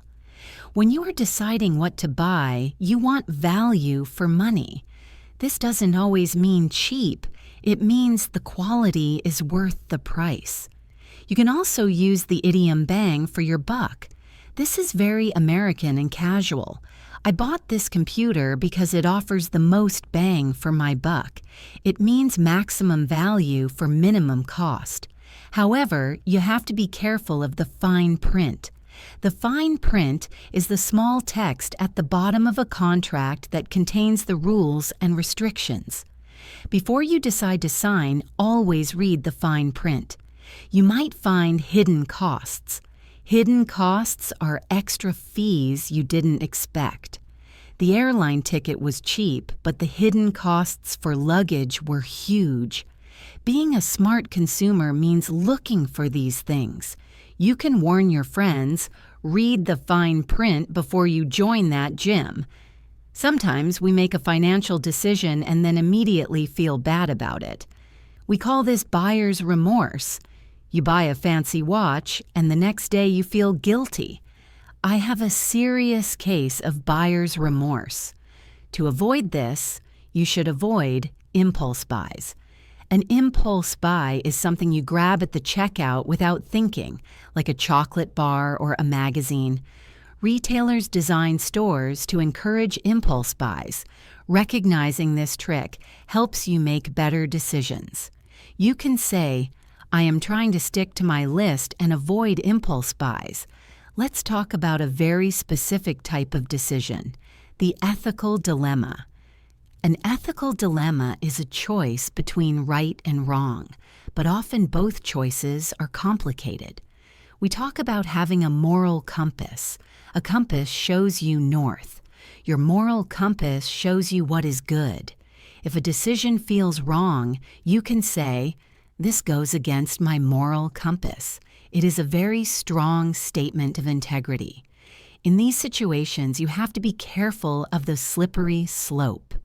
When you are deciding what to buy, you want value for money. This doesn't always mean cheap. It means the quality is worth the price. You can also use the idiom bang for your buck. This is very American and casual. I bought this computer because it offers the most bang for my buck. It means maximum value for minimum cost. However, you have to be careful of the fine print. The fine print is the small text at the bottom of a contract that contains the rules and restrictions. Before you decide to sign, always read the fine print. You might find hidden costs. Hidden costs are extra fees you didn't expect. The airline ticket was cheap, but the hidden costs for luggage were huge. Being a smart consumer means looking for these things. You can warn your friends, read the fine print before you join that gym. Sometimes we make a financial decision and then immediately feel bad about it. We call this buyer's remorse. You buy a fancy watch, and the next day you feel guilty. I have a serious case of buyer's remorse. To avoid this, you should avoid impulse buys. An impulse buy is something you grab at the checkout without thinking, like a chocolate bar or a magazine. Retailers design stores to encourage impulse buys. Recognizing this trick helps you make better decisions. You can say, "I am trying to stick to my list and avoid impulse buys." Let's talk about a very specific type of decision, the ethical dilemma. An ethical dilemma is a choice between right and wrong, but often both choices are complicated. We talk about having a moral compass. A compass shows you north. Your moral compass shows you what is good. If a decision feels wrong, you can say, "This goes against my moral compass." It is a very strong statement of integrity. In these situations, you have to be careful of the slippery slope.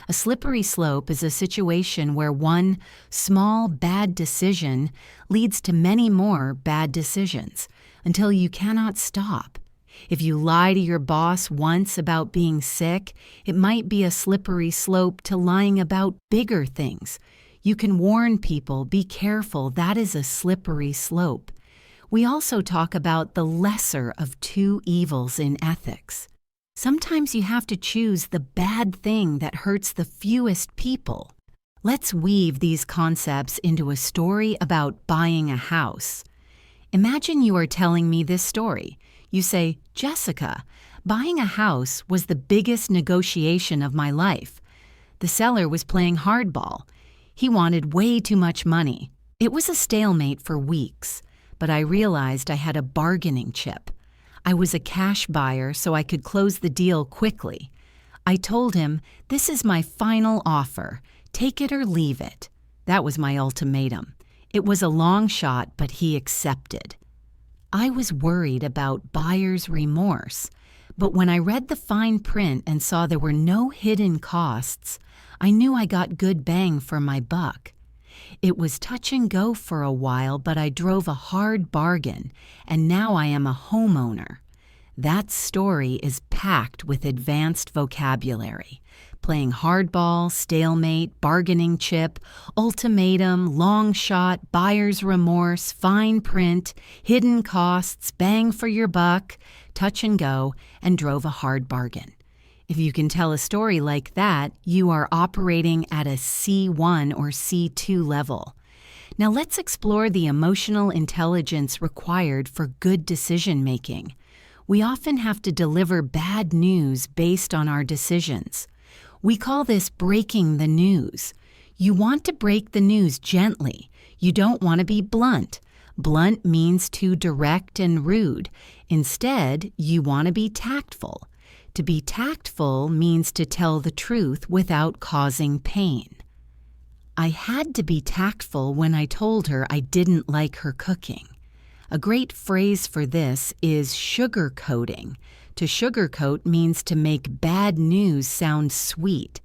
A slippery slope is a situation where one small bad decision leads to many more bad decisions until you cannot stop. If you lie to your boss once about being sick, it might be a slippery slope to lying about bigger things. You can warn people, be careful, that is a slippery slope. We also talk about the lesser of two evils in ethics. Sometimes you have to choose the bad thing that hurts the fewest people. Let's weave these concepts into a story about buying a house. Imagine you are telling me this story. You say, Jessica, buying a house was the biggest negotiation of my life. The seller was playing hardball. He wanted way too much money. It was a stalemate for weeks, but I realized I had a bargaining chip. I was a cash buyer, so I could close the deal quickly. I told him, this is my final offer. Take it or leave it. That was my ultimatum. It was a long shot, but he accepted. I was worried about buyer's remorse, but when I read the fine print and saw there were no hidden costs, I knew I got good bang for my buck. It was touch and go for a while, but I drove a hard bargain, and now I am a homeowner. That story is packed with advanced vocabulary. Playing hardball, stalemate, bargaining chip, ultimatum, long shot, buyer's remorse, fine print, hidden costs, bang for your buck, touch and go, and drove a hard bargain. If you can tell a story like that, you are operating at a C1 or C2 level. Now let's explore the emotional intelligence required for good decision making. We often have to deliver bad news based on our decisions. We call this breaking the news. You want to break the news gently. You don't want to be blunt. Blunt means too direct and rude. Instead, you want to be tactful. To be tactful means to tell the truth without causing pain. I had to be tactful when I told her I didn't like her cooking. A great phrase for this is sugarcoating. To sugarcoat means to make bad news sound sweet.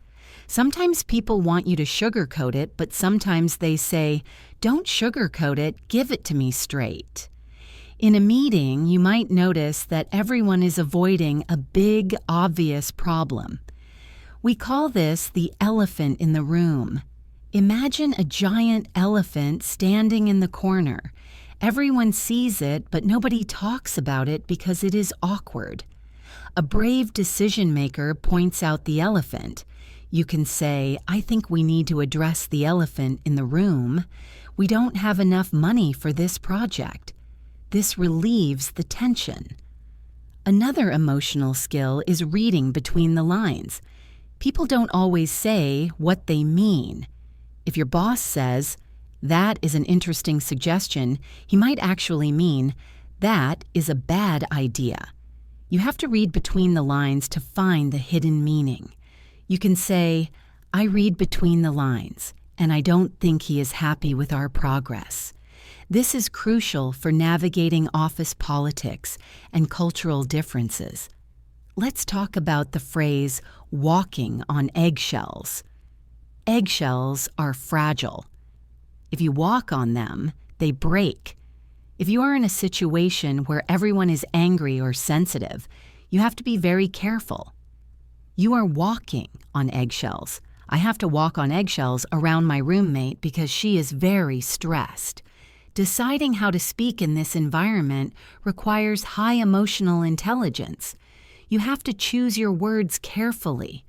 Sometimes people want you to sugarcoat it, but sometimes they say, don't sugarcoat it, give it to me straight. In a meeting, you might notice that everyone is avoiding a big, obvious problem. We call this the elephant in the room. Imagine a giant elephant standing in the corner. Everyone sees it, but nobody talks about it because it is awkward. A brave decision maker points out the elephant. You can say, I think we need to address the elephant in the room. We don't have enough money for this project. This relieves the tension. Another emotional skill is reading between the lines. People don't always say what they mean. If your boss says, that is an interesting suggestion, he might actually mean, that is a bad idea. You have to read between the lines to find the hidden meaning. You can say, I read between the lines, and I don't think he is happy with our progress. This is crucial for navigating office politics and cultural differences. Let's talk about the phrase, walking on eggshells. Eggshells are fragile. If you walk on them, they break. If you are in a situation where everyone is angry or sensitive, you have to be very careful. You are walking on eggshells. I have to walk on eggshells around my roommate because she is very stressed. Deciding how to speak in this environment requires high emotional intelligence. You have to choose your words carefully.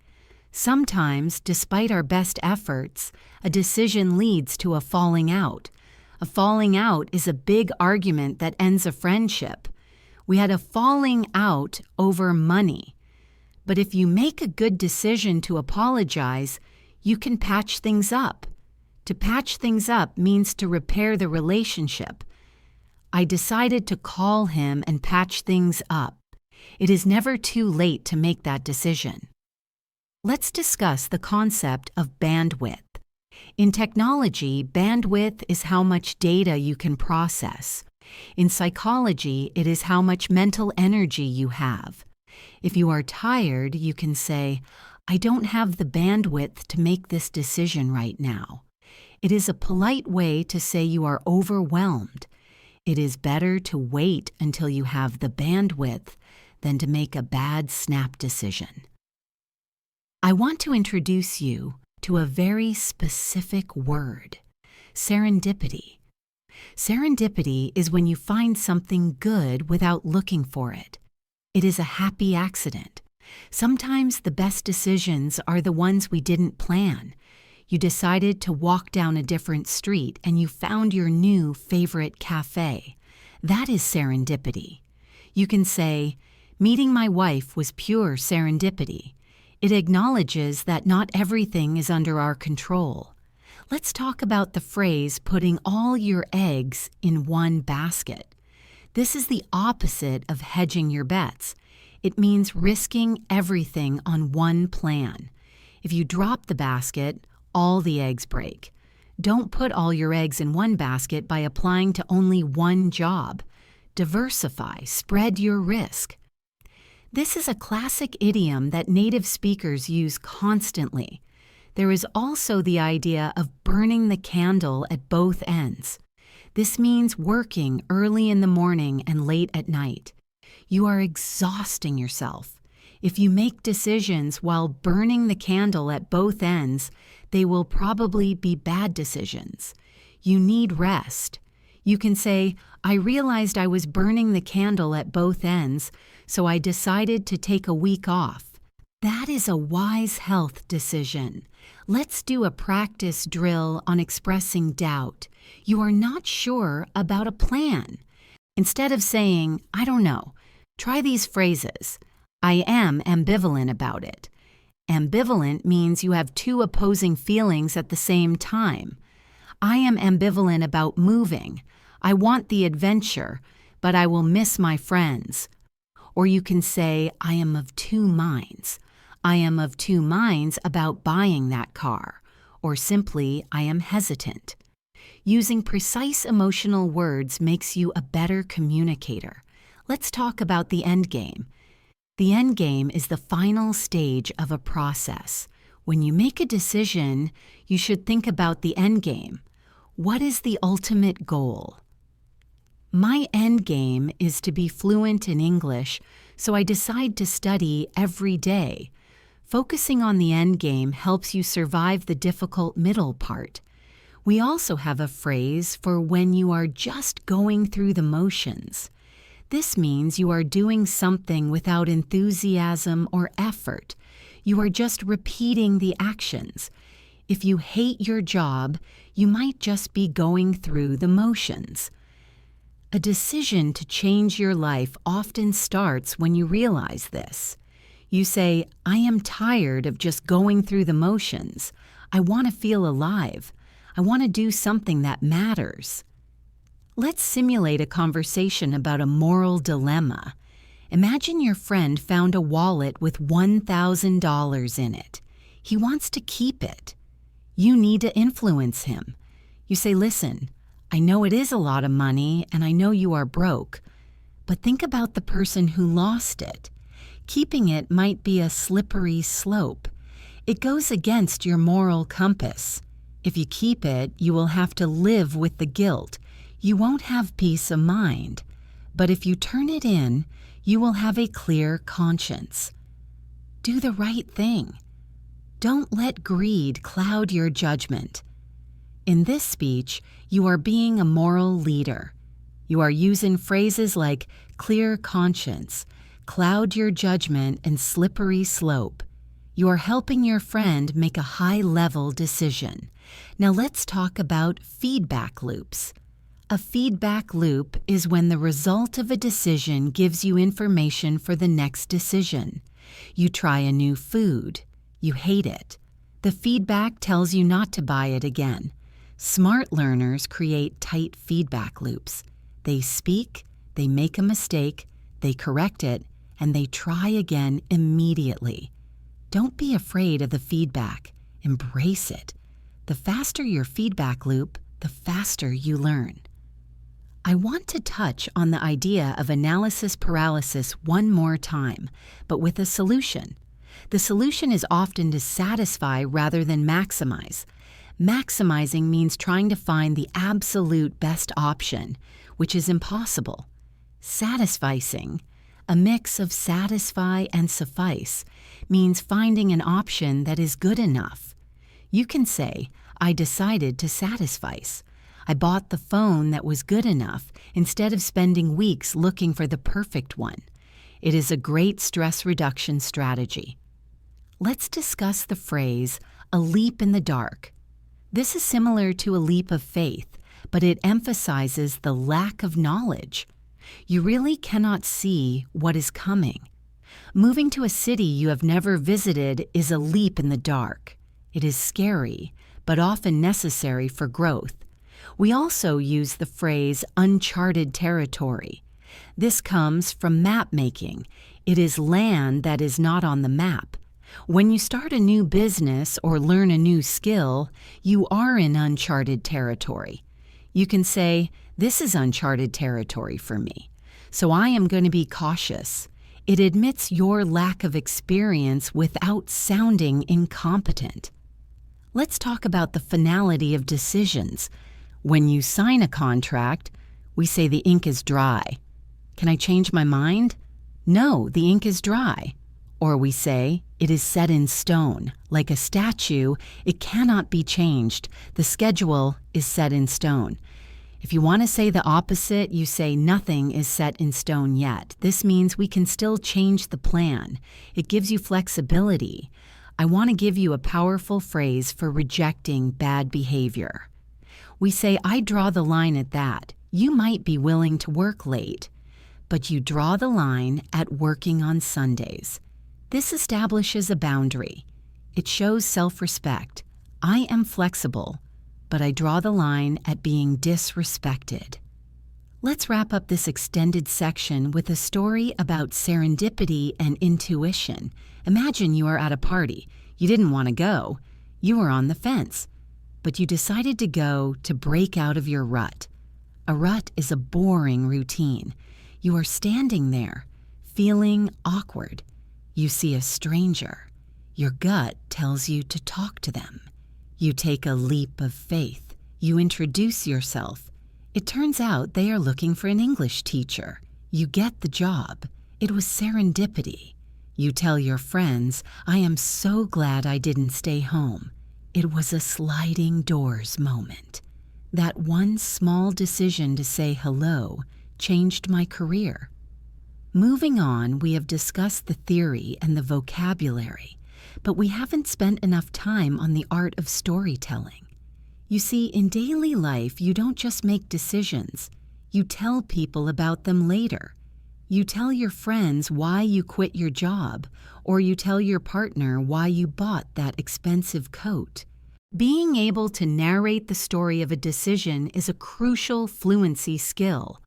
Sometimes, despite our best efforts, a decision leads to a falling out. A falling out is a big argument that ends a friendship. We had a falling out over money. But if you make a good decision to apologize, you can patch things up. To patch things up means to repair the relationship. I decided to call him and patch things up. It is never too late to make that decision. Let's discuss the concept of bandwidth. In technology, bandwidth is how much data you can process. In psychology, it is how much mental energy you have. If you are tired, you can say, I don't have the bandwidth to make this decision right now. It is a polite way to say you are overwhelmed. It is better to wait until you have the bandwidth than to make a bad snap decision. I want to introduce you to a very specific word: serendipity. Serendipity is when you find something good without looking for it. It is a happy accident. Sometimes the best decisions are the ones we didn't plan. You decided to walk down a different street and you found your new favorite cafe. That is serendipity. You can say, "Meeting my wife was pure serendipity." It acknowledges that not everything is under our control. Let's talk about the phrase putting all your eggs in one basket. This is the opposite of hedging your bets. It means risking everything on one plan. If you drop the basket, all the eggs break. Don't put all your eggs in one basket by applying to only one job. Diversify, spread your risk. This is a classic idiom that native speakers use constantly. There is also the idea of burning the candle at both ends. This means working early in the morning and late at night. You are exhausting yourself. If you make decisions while burning the candle at both ends, they will probably be bad decisions. You need rest. You can say, "I realized I was burning the candle at both ends, so I decided to take a week off." That is a wise health decision. Let's do a practice drill on expressing doubt. You are not sure about a plan. Instead of saying, "I don't know," try these phrases. "I am ambivalent about it." Ambivalent means you have two opposing feelings at the same time. "I am ambivalent about moving. I want the adventure, but I will miss my friends." Or you can say, "I am of two minds. I am of two minds about buying that car." Or simply, "I am hesitant." Using precise emotional words makes you a better communicator. Let's talk about the end game. The end game is the final stage of a process. When you make a decision, you should think about the end game. What is the ultimate goal? My end game is to be fluent in English, so I decide to study every day. Focusing on the end game helps you survive the difficult middle part. We also have a phrase for when you are just going through the motions. This means you are doing something without enthusiasm or effort. You are just repeating the actions. If you hate your job, you might just be going through the motions. A decision to change your life often starts when you realize this. You say, "I am tired of just going through the motions. I want to feel alive. I want to do something that matters." Let's simulate a conversation about a moral dilemma. Imagine your friend found a wallet with $1,000 in it. He wants to keep it. You need to influence him. You say, "Listen, I know it is a lot of money and I know you are broke, but think about the person who lost it. Keeping it might be a slippery slope. It goes against your moral compass. If you keep it, you will have to live with the guilt. You won't have peace of mind. But if you turn it in, you will have a clear conscience. Do the right thing. Don't let greed cloud your judgment." In this speech, you are being a moral leader. You are using phrases like clear conscience, cloud your judgment, and slippery slope. You are helping your friend make a high-level decision. Now let's talk about feedback loops. A feedback loop is when the result of a decision gives you information for the next decision. You try a new food. You hate it. The feedback tells you not to buy it again. Smart learners create tight feedback loops. They speak, they make a mistake, they correct it, and they try again immediately. Don't be afraid of the feedback. Embrace it. The faster your feedback loop, the faster you learn. I want to touch on the idea of analysis paralysis one more time, but with a solution. The solution is often to satisfy rather than maximize. Maximizing means trying to find the absolute best option, which is impossible. Satisficing A mix of satisfy and suffice means finding an option that is good enough. You can say, I decided to satisfice. I bought the phone that was good enough instead of spending weeks looking for the perfect one. It is a great stress reduction strategy. Let's discuss the phrase, a leap in the dark. This is similar to a leap of faith, but it emphasizes the lack of knowledge. You really cannot see what is coming. Moving to a city you have never visited is a leap in the dark. It is scary, but often necessary for growth. We also use the phrase uncharted territory. This comes from map making. It is land that is not on the map. When you start a new business or learn a new skill, you are in uncharted territory. You can say, this is uncharted territory for me, so I am going to be cautious. It admits your lack of experience without sounding incompetent. Let's talk about the finality of decisions. When you sign a contract, we say the ink is dry. Can I change my mind? No, the ink is dry. Or we say, it is set in stone. Like a statue, it cannot be changed. The schedule is set in stone. If you want to say the opposite, you say nothing is set in stone yet. This means we can still change the plan. It gives you flexibility. I want to give you a powerful phrase for rejecting bad behavior. We say, I draw the line at that. You might be willing to work late, but you draw the line at working on Sundays. This establishes a boundary. It shows self-respect. I am flexible, but I draw the line at being disrespected. Let's wrap up this extended section with a story about serendipity and intuition. Imagine you are at a party. You didn't want to go. You were on the fence, but you decided to go to break out of your rut. A rut is a boring routine. You are standing there, feeling awkward. You see a stranger. Your gut tells you to talk to them. You take a leap of faith. You introduce yourself. It turns out they are looking for an English teacher. You get the job. It was serendipity. You tell your friends, I am so glad I didn't stay home. It was a sliding doors moment. That one small decision to say hello changed my career. Moving on, we have discussed the theory and the vocabulary, but we haven't spent enough time on the art of storytelling. You see, in daily life, you don't just make decisions. You tell people about them later. You tell your friends why you quit your job, or you tell your partner why you bought that expensive coat. Being able to narrate the story of a decision is a crucial fluency skill.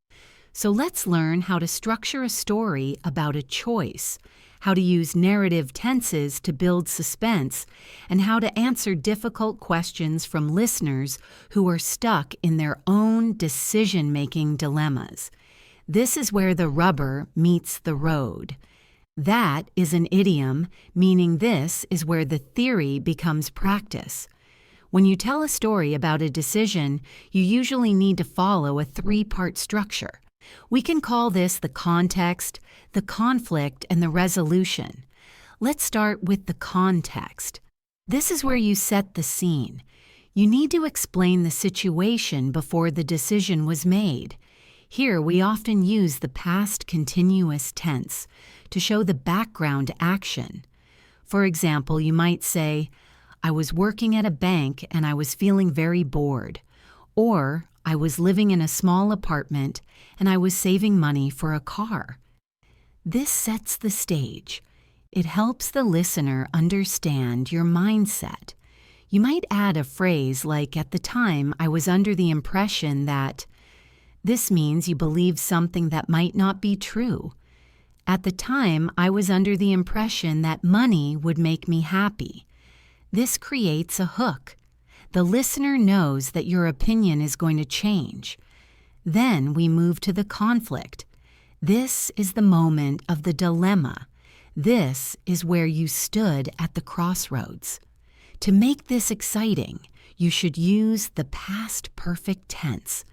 So let's learn how to structure a story about a choice, how to use narrative tenses to build suspense, and how to answer difficult questions from listeners who are stuck in their own decision-making dilemmas. This is where the rubber meets the road. That is an idiom, meaning this is where the theory becomes practice. When you tell a story about a decision, you usually need to follow a three-part structure. We can call this the context, the conflict, and the resolution. Let's start with the context. This is where you set the scene. You need to explain the situation before the decision was made. Here, we often use the past continuous tense to show the background action. For example, you might say, I was working at a bank and I was feeling very bored. Or, I was living in a small apartment and I was saving money for a car. This sets the stage. It helps the listener understand your mindset. You might add a phrase like, at the time, I was under the impression that. This means you believe something that might not be true. At the time, I was under the impression that money would make me happy. This creates a hook. The listener knows that your opinion is going to change. Then we move to the conflict. This is the moment of the dilemma. This is where you stood at the crossroads. To make this exciting, you should use the past perfect tense.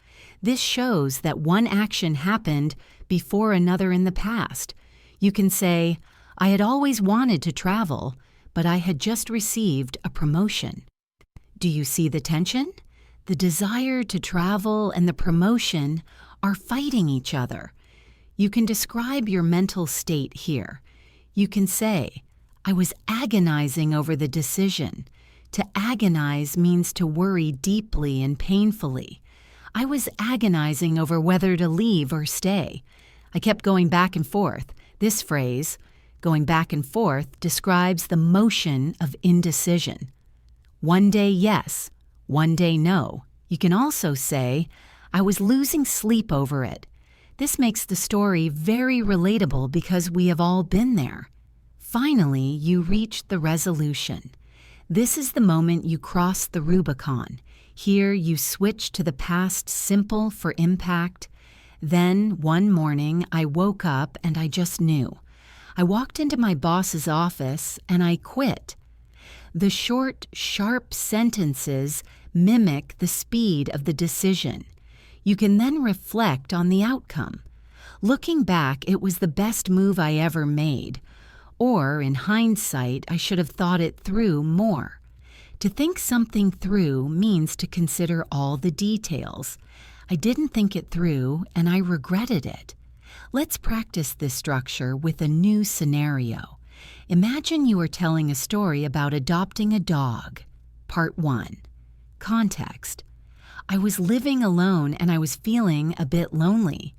This shows that one action happened before another in the past. You can say, I had always wanted to travel, but I had just received a promotion. Do you see the tension? The desire to travel and the promotion are fighting each other. You can describe your mental state here. You can say, I was agonizing over the decision. To agonize means to worry deeply and painfully. I was agonizing over whether to leave or stay. I kept going back and forth. This phrase, going back and forth, describes the motion of indecision. One day yes, one day no. You can also say, I was losing sleep over it. This makes the story very relatable because we have all been there. Finally, you reach the resolution. This is the moment you cross the Rubicon. Here you switch to the past simple for impact. Then, one morning, I woke up and I just knew. I walked into my boss's office and I quit. The short, sharp sentences mimic the speed of the decision. You can then reflect on the outcome. Looking back, it was the best move I ever made. Or, in hindsight, I should have thought it through more. To think something through means to consider all the details. I didn't think it through, and I regretted it. Let's practice this structure with a new scenario. Imagine you are telling a story about adopting a dog. Part 1. Context. I was living alone and I was feeling a bit lonely.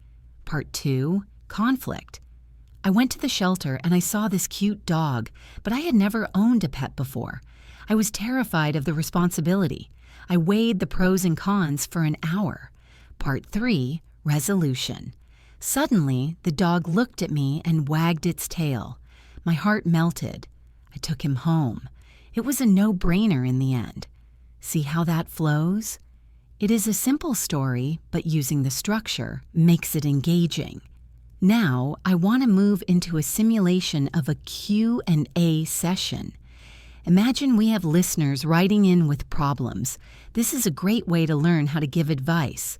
Part 2. Conflict. I went to the shelter and I saw this cute dog, but I had never owned a pet before. I was terrified of the responsibility. I weighed the pros and cons for an hour. Part 3. Resolution. Suddenly, the dog looked at me and wagged its tail. My heart melted. I took him home. It was a no-brainer in the end. See how that flows? It is a simple story, but using the structure makes it engaging. Now, I want to move into a simulation of a Q&A session. Imagine we have listeners writing in with problems. This is a great way to learn how to give advice.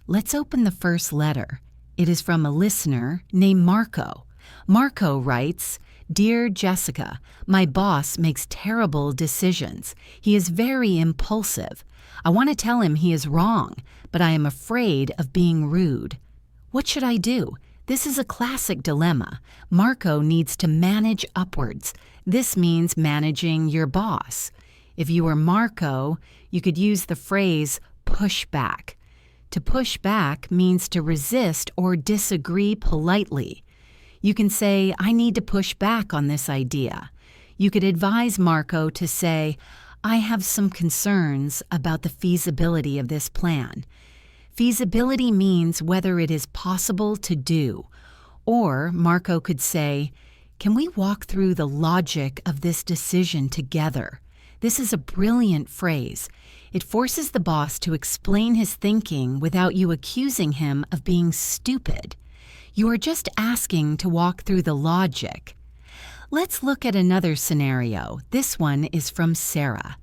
Let's open the first letter. It is from a listener named Marco. Marco writes, Dear Jessica, my boss makes terrible decisions. He is very impulsive. I want to tell him he is wrong, but I am afraid of being rude. What should I do? This is a classic dilemma. Marco needs to manage upwards. This means managing your boss. If you were Marco, you could use the phrase push back. To push back means to resist or disagree politely. You can say, I need to push back on this idea. You could advise Marco to say, I have some concerns about the feasibility of this plan. Feasibility means whether it is possible to do. Or Marco could say, can we walk through the logic of this decision together? This is a brilliant phrase. It forces the boss to explain his thinking without you accusing him of being stupid. You are just asking to walk through the logic. Let's look at another scenario. This one is from Sarah.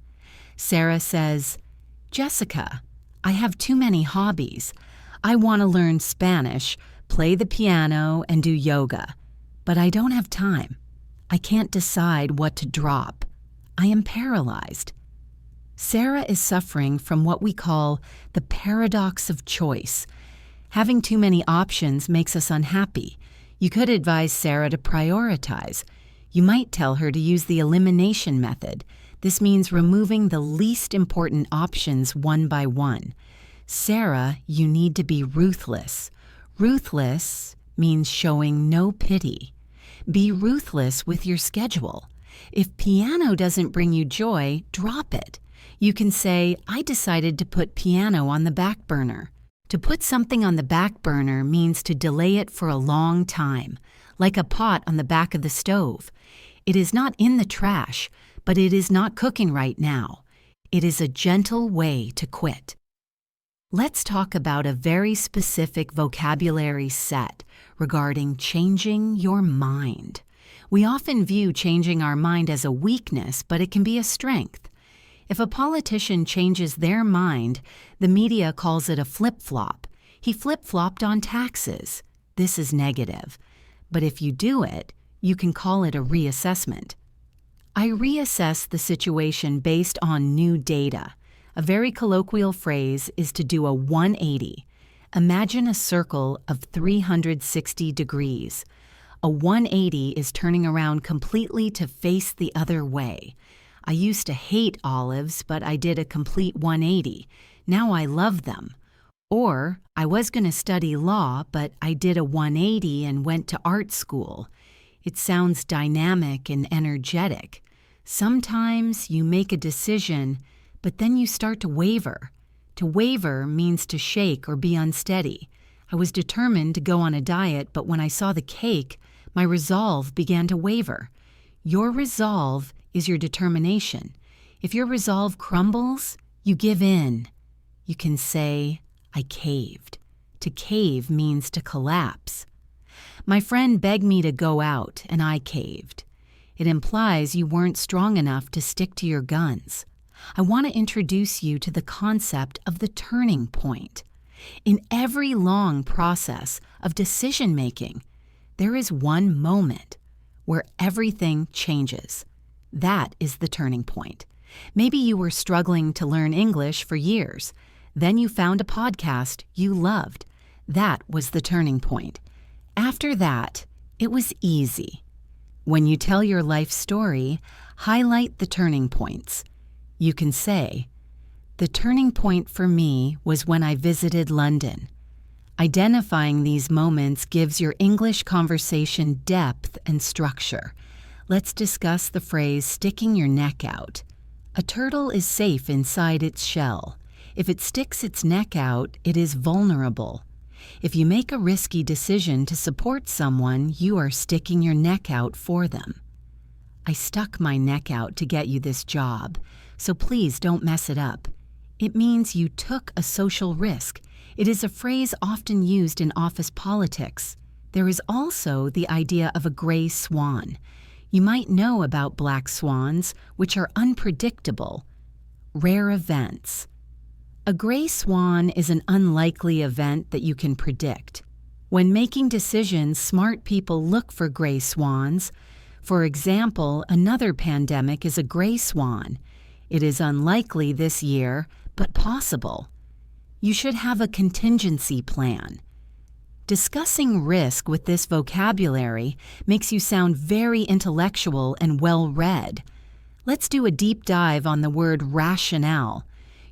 Sarah says, Jessica, I have too many hobbies. I want to learn Spanish, play the piano, and do yoga. But I don't have time. I can't decide what to drop. I am paralyzed. Sarah is suffering from what we call the paradox of choice. Having too many options makes us unhappy. You could advise Sarah to prioritize. You might tell her to use the elimination method. This means removing the least important options one by one. Sarah, you need to be ruthless. Ruthless means showing no pity. Be ruthless with your schedule. If piano doesn't bring you joy, drop it. You can say, I decided to put piano on the back burner. To put something on the back burner means to delay it for a long time, like a pot on the back of the stove. It is not in the trash, but it is not cooking right now. It is a gentle way to quit. Let's talk about a very specific vocabulary set regarding changing your mind. We often view changing our mind as a weakness, but it can be a strength. If a politician changes their mind, the media calls it a flip-flop. He flip-flopped on taxes. This is negative. But if you do it, you can call it a reassessment. I reassess the situation based on new data. A very colloquial phrase is to do a 180. Imagine a circle of 360 degrees. A 180 is turning around completely to face the other way. I used to hate olives, but I did a complete 180. Now I love them. Or, I was going to study law, but I did a 180 and went to art school. It sounds dynamic and energetic. Sometimes you make a decision, but then you start to waver. To waver means to shake or be unsteady. I was determined to go on a diet, but when I saw the cake, my resolve began to waver. Your resolve is your determination. If your resolve crumbles, you give in. You can say, I caved. To cave means to collapse. My friend begged me to go out, and I caved. It implies you weren't strong enough to stick to your guns. I want to introduce you to the concept of the turning point. In every long process of decision-making, there is one moment where everything changes. That is the turning point. Maybe you were struggling to learn English for years. Then you found a podcast you loved. That was the turning point. After that, it was easy. When you tell your life story, highlight the turning points. You can say, the turning point for me was when I visited London. Identifying these moments gives your English conversation depth and structure. Let's discuss the phrase sticking your neck out. A turtle is safe inside its shell. If it sticks its neck out, it is vulnerable. If you make a risky decision to support someone, you are sticking your neck out for them. I stuck my neck out to get you this job, so please don't mess it up. It means you took a social risk. It is a phrase often used in office politics. There is also the idea of a gray swan. You might know about black swans, which are unpredictable. Rare events. A gray swan is an unlikely event that you can predict. When making decisions, smart people look for gray swans. For example, another pandemic is a gray swan. It is unlikely this year, but possible. You should have a contingency plan. Discussing risk with this vocabulary makes you sound very intellectual and well-read. Let's do a deep dive on the word rationale.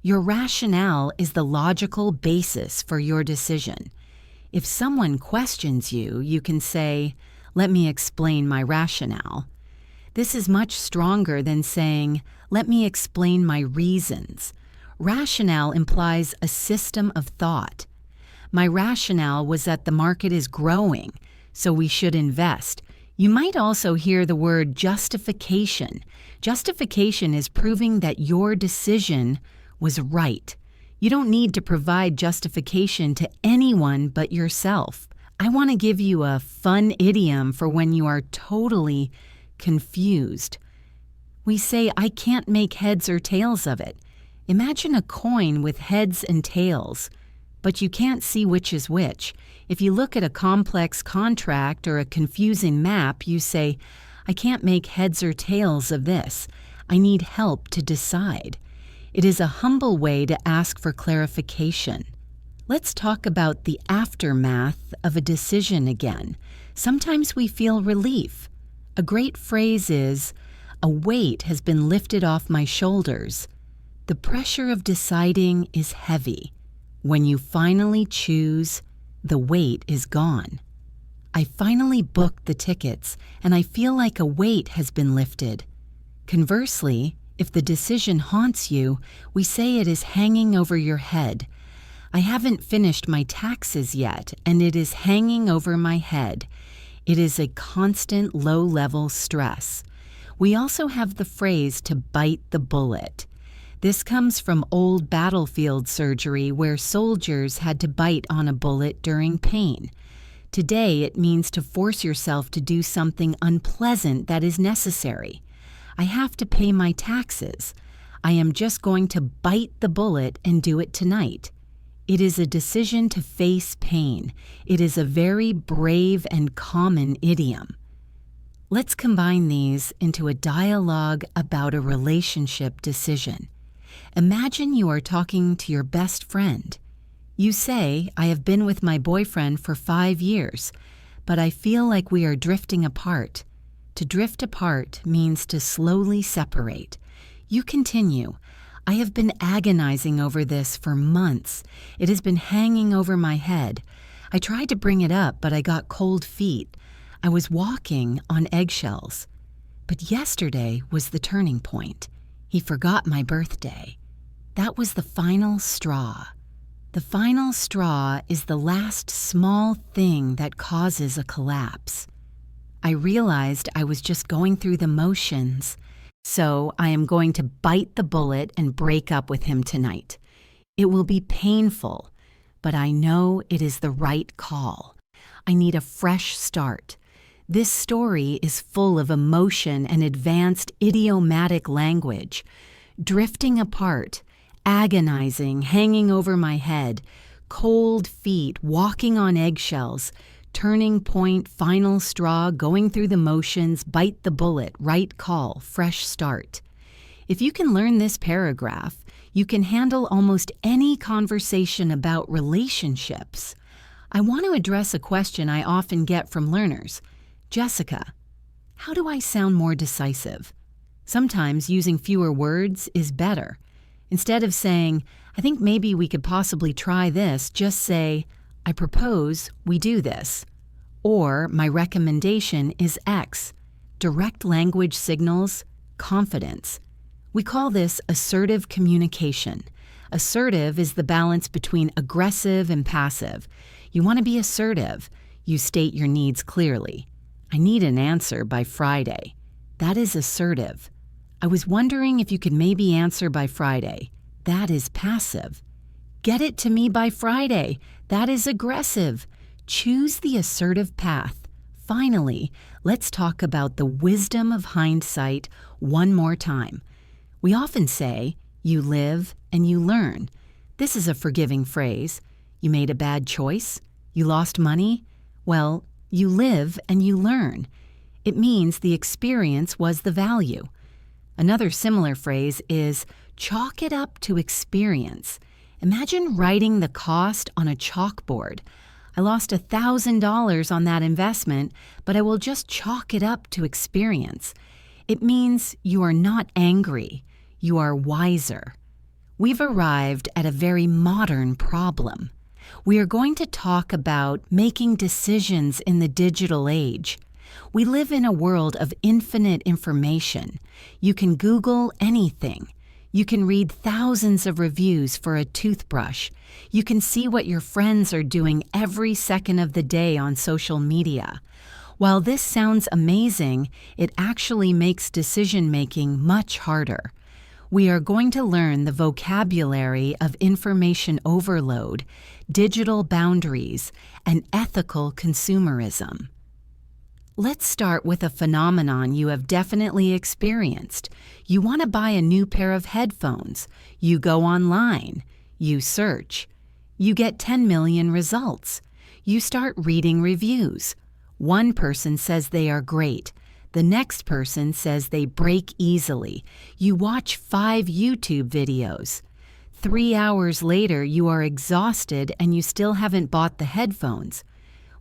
Your rationale is the logical basis for your decision. If someone questions you, you can say, "Let me explain my rationale." This is much stronger than saying, "Let me explain my reasons." Rationale implies a system of thought. My rationale was that the market is growing, so we should invest. You might also hear the word justification. Justification is proving that your decision was right. You don't need to provide justification to anyone but yourself. I want to give you a fun idiom for when you are totally confused. We say, "I can't make heads or tails of it." Imagine a coin with heads and tails, but you can't see which is which. If you look at a complex contract or a confusing map, you say, "I can't make heads or tails of this. I need help to decide." It is a humble way to ask for clarification. Let's talk about the aftermath of a decision again. Sometimes we feel relief. A great phrase is, "A weight has been lifted off my shoulders." The pressure of deciding is heavy. When you finally choose, the weight is gone. I finally booked the tickets, and I feel like a weight has been lifted. Conversely, if the decision haunts you, we say it is hanging over your head. I haven't finished my taxes yet, and it is hanging over my head. It is a constant low-level stress. We also have the phrase to bite the bullet. This comes from old battlefield surgery where soldiers had to bite on a bullet during pain. Today, it means to force yourself to do something unpleasant that is necessary. I have to pay my taxes. I am just going to bite the bullet and do it tonight. It is a decision to face pain. It is a very brave and common idiom. Let's combine these into a dialogue about a relationship decision. Imagine you are talking to your best friend. You say, "I have been with my boyfriend for 5 years, but I feel like we are drifting apart." To drift apart means to slowly separate. You continue, "I have been agonizing over this for months. It has been hanging over my head. I tried to bring it up, but I got cold feet. I was walking on eggshells. But yesterday was the turning point. He forgot my birthday. That was the final straw." The final straw is the last small thing that causes a collapse. "I realized I was just going through the motions, so I am going to bite the bullet and break up with him tonight. It will be painful, but I know it is the right call. I need a fresh start." This story is full of emotion and advanced idiomatic language. Drifting apart, agonizing, hanging over my head, cold feet, walking on eggshells, turning point, final straw, going through the motions, bite the bullet, right call, fresh start. If you can learn this paragraph, you can handle almost any conversation about relationships. I want to address a question I often get from learners. "Jessica, how do I sound more decisive?" Sometimes using fewer words is better. Instead of saying, "I think maybe we could possibly try this," just say, "I propose we do this," or "My recommendation is X." Direct language signals confidence. We call this assertive communication. Assertive is the balance between aggressive and passive. You want to be assertive. You state your needs clearly. "I need an answer by Friday." That is assertive. "I was wondering if you could maybe answer by Friday." That is passive. "Get it to me by Friday." That is aggressive. Choose the assertive path. Finally, let's talk about the wisdom of hindsight one more time. We often say, "You live and you learn." This is a forgiving phrase. You made a bad choice? You lost money? Well, you live and you learn. It means the experience was the value. Another similar phrase is chalk it up to experience. Imagine writing the cost on a chalkboard. "I lost $1,000 on that investment, but I will just chalk it up to experience." It means you are not angry. You are wiser. We've arrived at a very modern problem. We are going to talk about making decisions in the digital age. We live in a world of infinite information. You can Google anything. You can read thousands of reviews for a toothbrush. You can see what your friends are doing every second of the day on social media. While this sounds amazing, it actually makes decision-making much harder. We are going to learn the vocabulary of information overload, digital boundaries, and ethical consumerism. Let's start with a phenomenon you have definitely experienced. You want to buy a new pair of headphones. You go online. You search. You get 10 million results. You start reading reviews. One person says they are great. The next person says they break easily. You watch 5 YouTube videos. 3 hours later, you are exhausted and you still haven't bought the headphones.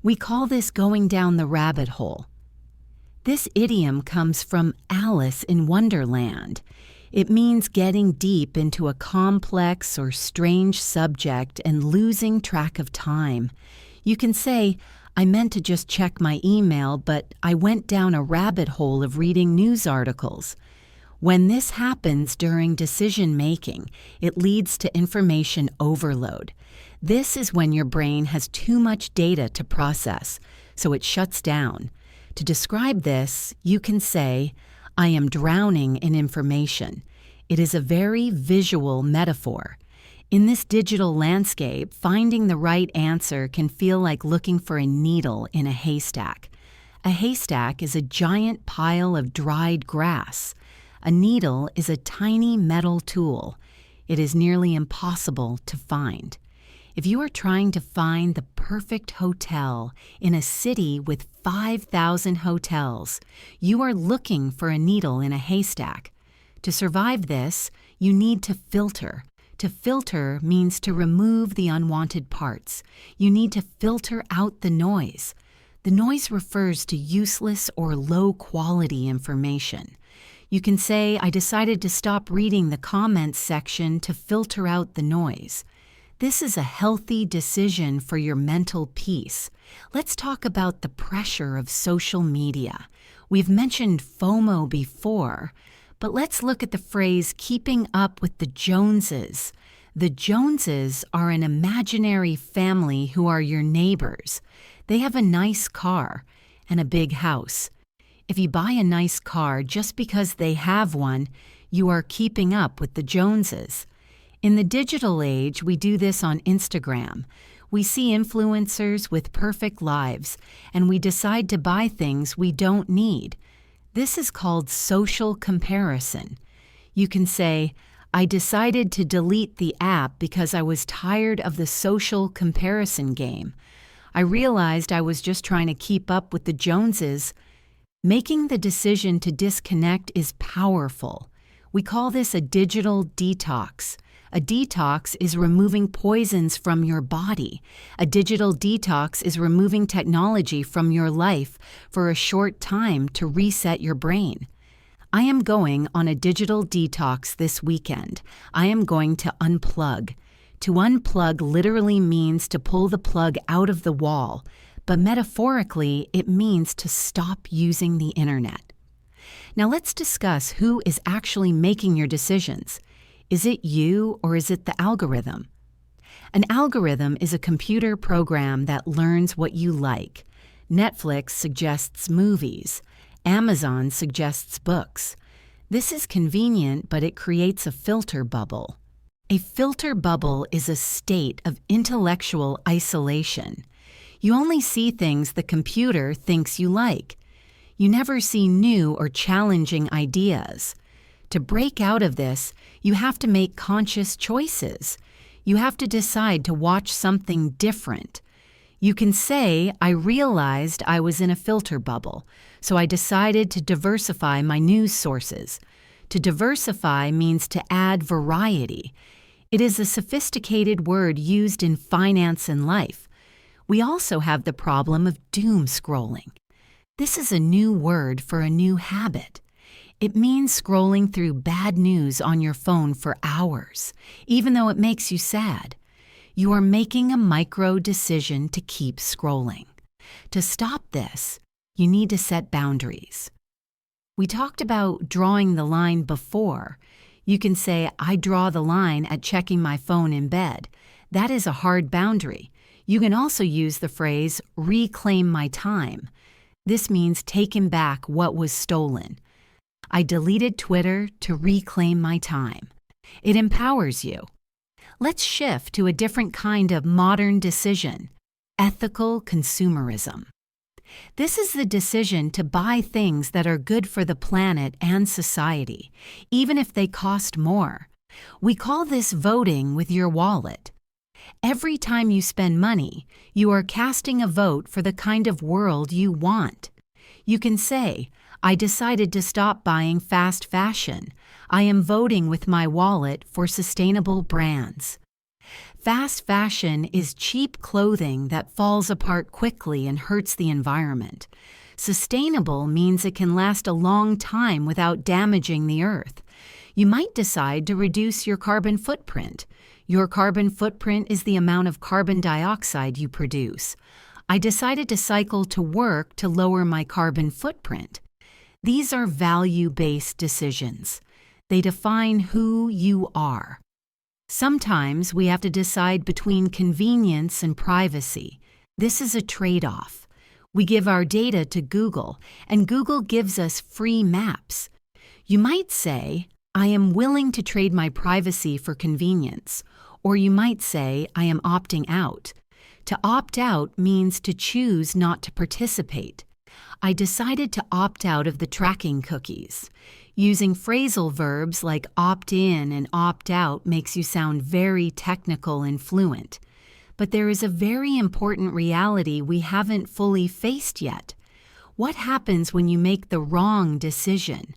We call this going down the rabbit hole. This idiom comes from Alice in Wonderland. It means getting deep into a complex or strange subject and losing track of time. You can say, "I meant to just check my email, but I went down a rabbit hole of reading news articles." When this happens during decision-making, it leads to information overload. This is when your brain has too much data to process, so it shuts down. To describe this, you can say, "I am drowning in information." It is a very visual metaphor. In this digital landscape, finding the right answer can feel like looking for a needle in a haystack. A haystack is a giant pile of dried grass. A needle is a tiny metal tool. It is nearly impossible to find. If you are trying to find the perfect hotel in a city with 5,000 hotels, you are looking for a needle in a haystack. To survive this, you need to filter. To filter means to remove the unwanted parts. You need to filter out the noise. The noise refers to useless or low-quality information. You can say, I decided to stop reading the comments section to filter out the noise. This is a healthy decision for your mental peace. Let's talk about the pressure of social media. We've mentioned FOMO before, but let's look at the phrase keeping up with the Joneses. The Joneses are an imaginary family who are your neighbors. They have a nice car and a big house. If you buy a nice car just because they have one, you are keeping up with the Joneses. In the digital age, we do this on Instagram. We see influencers with perfect lives, and we decide to buy things we don't need. This is called social comparison. You can say, I decided to delete the app because I was tired of the social comparison game. I realized I was just trying to keep up with the Joneses. Making the decision to disconnect is powerful. We call this a digital detox. A detox is removing poisons from your body. A digital detox is removing technology from your life for a short time to reset your brain. I am going on a digital detox this weekend. I am going to unplug. To unplug literally means to pull the plug out of the wall, but metaphorically it means to stop using the internet. Now let's discuss who is actually making your decisions. Is it you or is it the algorithm? An algorithm is a computer program that learns what you like. Netflix suggests movies. Amazon suggests books. This is convenient, but it creates a filter bubble. A filter bubble is a state of intellectual isolation. You only see things the computer thinks you like. You never see new or challenging ideas. To break out of this, you have to make conscious choices. You have to decide to watch something different. You can say, I realized I was in a filter bubble, so I decided to diversify my news sources. To diversify means to add variety. It is a sophisticated word used in finance and life. We also have the problem of doom scrolling. This is a new word for a new habit. It means scrolling through bad news on your phone for hours, even though it makes you sad. You are making a micro decision to keep scrolling. To stop this, you need to set boundaries. We talked about drawing the line before. You can say, I draw the line at checking my phone in bed. That is a hard boundary. You can also use the phrase, reclaim my time. This means taking back what was stolen. I deleted Twitter to reclaim my time. It empowers you. Let's shift to a different kind of modern decision, ethical consumerism. This is the decision to buy things that are good for the planet and society, even if they cost more. We call this voting with your wallet. Every time you spend money, you are casting a vote for the kind of world you want. You can say, I decided to stop buying fast fashion. I am voting with my wallet for sustainable brands. Fast fashion is cheap clothing that falls apart quickly and hurts the environment. Sustainable means it can last a long time without damaging the earth. You might decide to reduce your carbon footprint. Your carbon footprint is the amount of carbon dioxide you produce. I decided to cycle to work to lower my carbon footprint. These are value-based decisions. They define who you are. Sometimes we have to decide between convenience and privacy. This is a trade-off. We give our data to Google, and Google gives us free maps. You might say, I am willing to trade my privacy for convenience, or you might say, I am opting out. To opt out means to choose not to participate. I decided to opt out of the tracking cookies. Using phrasal verbs like opt in and opt out makes you sound very technical and fluent. But there is a very important reality we haven't fully faced yet. What happens when you make the wrong decision?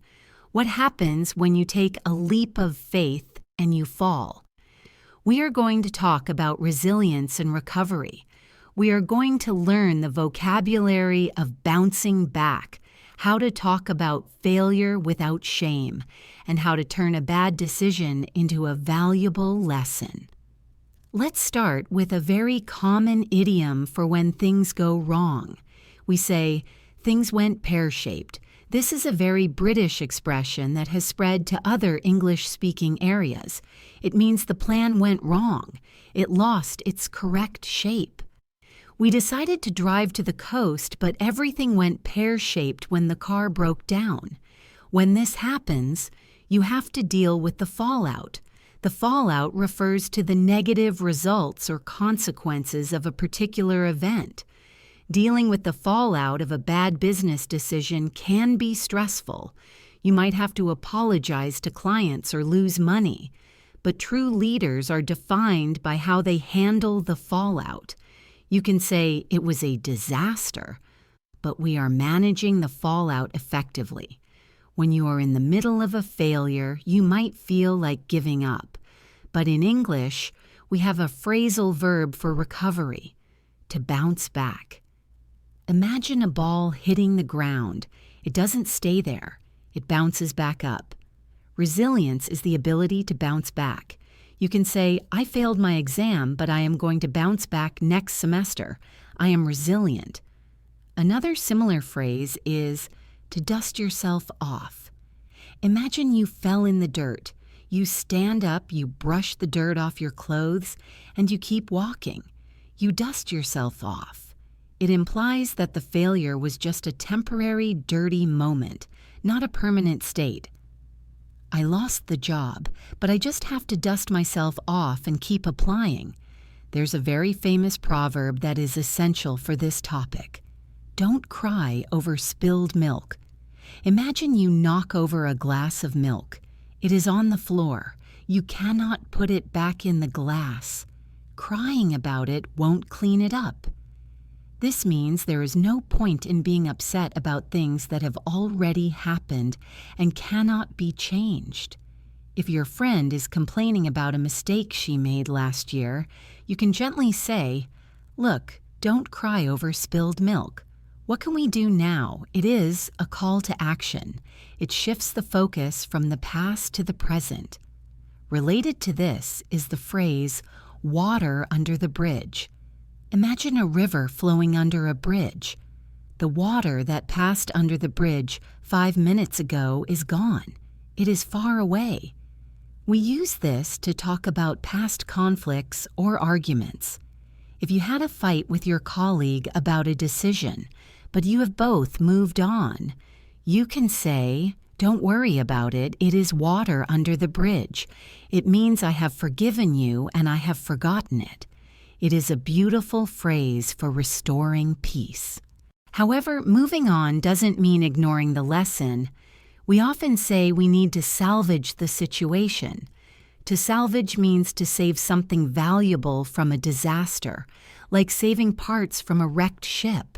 What happens when you take a leap of faith and you fall? We are going to talk about resilience and recovery. We are going to learn the vocabulary of bouncing back, how to talk about failure without shame, and how to turn a bad decision into a valuable lesson. Let's start with a very common idiom for when things go wrong. We say, things went pear-shaped. This is a very British expression that has spread to other English-speaking areas. It means the plan went wrong. It lost its correct shape. We decided to drive to the coast, but everything went pear-shaped when the car broke down. When this happens, you have to deal with the fallout. The fallout refers to the negative results or consequences of a particular event. Dealing with the fallout of a bad business decision can be stressful. You might have to apologize to clients or lose money. But true leaders are defined by how they handle the fallout. You can say it was a disaster, but we are managing the fallout effectively. When you are in the middle of a failure, you might feel like giving up. But in English, we have a phrasal verb for recovery, to bounce back. Imagine a ball hitting the ground. It doesn't stay there. It bounces back up. Resilience is the ability to bounce back. You can say, I failed my exam, but I am going to bounce back next semester. I am resilient. Another similar phrase is to dust yourself off. Imagine you fell in the dirt. You stand up, you brush the dirt off your clothes, and you keep walking. You dust yourself off. It implies that the failure was just a temporary, dirty moment, not a permanent state. I lost the job, but I just have to dust myself off and keep applying. There's a very famous proverb that is essential for this topic. Don't cry over spilled milk. Imagine you knock over a glass of milk. It is on the floor. You cannot put it back in the glass. Crying about it won't clean it up. This means there is no point in being upset about things that have already happened and cannot be changed. If your friend is complaining about a mistake she made last year, you can gently say, "Look, don't cry over spilled milk. What can we do now?" It is a call to action. It shifts the focus from the past to the present. Related to this is the phrase, water under the bridge. Imagine a river flowing under a bridge. The water that passed under the bridge 5 minutes ago is gone. It is far away. We use this to talk about past conflicts or arguments. If you had a fight with your colleague about a decision, but you have both moved on, you can say, "Don't worry about it. It is water under the bridge. It means I have forgiven you and I have forgotten it." It is a beautiful phrase for restoring peace. However, moving on doesn't mean ignoring the lesson. We often say we need to salvage the situation. To salvage means to save something valuable from a disaster, like saving parts from a wrecked ship.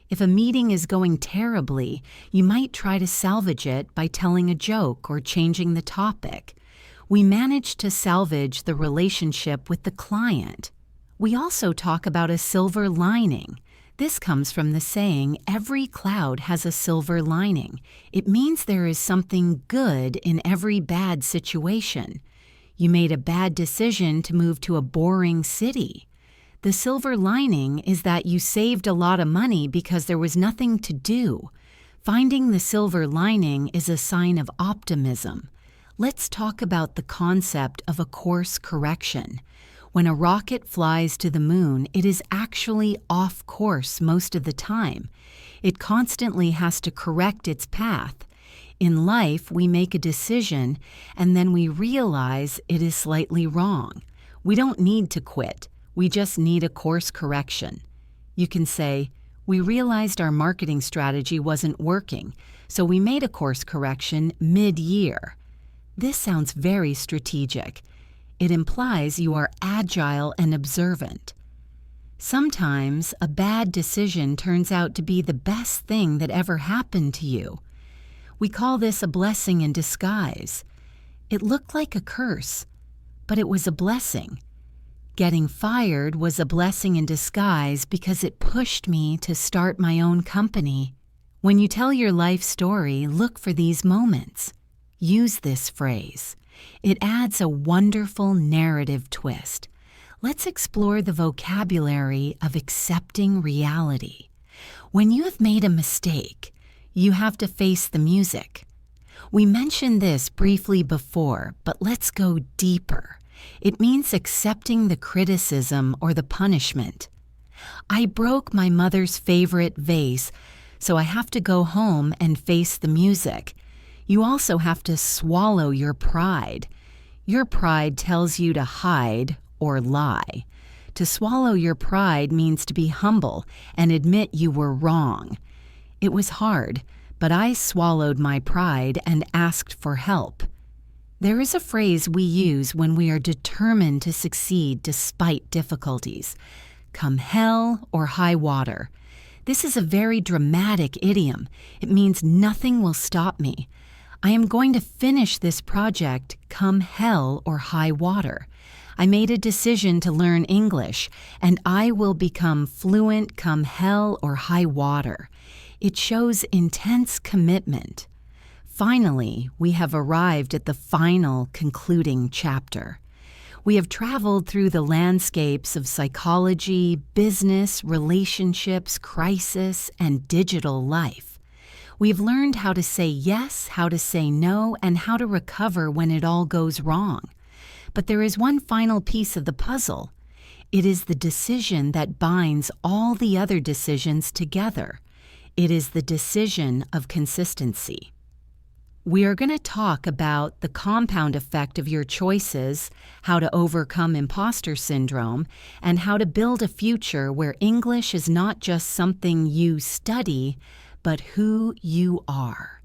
If a meeting is going terribly, you might try to salvage it by telling a joke or changing the topic. We manage to salvage the relationship with the client. We also talk about a silver lining. This comes from the saying, every cloud has a silver lining. It means there is something good in every bad situation. You made a bad decision to move to a boring city. The silver lining is that you saved a lot of money because there was nothing to do. Finding the silver lining is a sign of optimism. Let's talk about the concept of a course correction. When a rocket flies to the moon, it is actually off course most of the time. It constantly has to correct its path. In life, we make a decision and then we realize it is slightly wrong. We don't need to quit. We just need a course correction. You can say, "We realized our marketing strategy wasn't working, so we made a course correction mid-year." This sounds very strategic. It implies you are agile and observant. Sometimes a bad decision turns out to be the best thing that ever happened to you. We call this a blessing in disguise. It looked like a curse, but it was a blessing. Getting fired was a blessing in disguise because it pushed me to start my own company. When you tell your life story, look for these moments. Use this phrase. It adds a wonderful narrative twist. Let's explore the vocabulary of accepting reality. When you have made a mistake, you have to face the music. We mentioned this briefly before, but let's go deeper. It means accepting the criticism or the punishment. I broke my mother's favorite vase, so I have to go home and face the music. You also have to swallow your pride. Your pride tells you to hide or lie. To swallow your pride means to be humble and admit you were wrong. It was hard, but I swallowed my pride and asked for help. There is a phrase we use when we are determined to succeed despite difficulties. Come hell or high water. This is a very dramatic idiom. It means nothing will stop me. I am going to finish this project come hell or high water. I made a decision to learn English, and I will become fluent come hell or high water. It shows intense commitment. Finally, we have arrived at the final concluding chapter. We have traveled through the landscapes of psychology, business, relationships, crisis, and digital life. We've learned how to say yes, how to say no, and how to recover when it all goes wrong. But there is one final piece of the puzzle. It is the decision that binds all the other decisions together. It is the decision of consistency. We are going to talk about the compound effect of your choices, how to overcome imposter syndrome, and how to build a future where English is not just something you study, but who you are.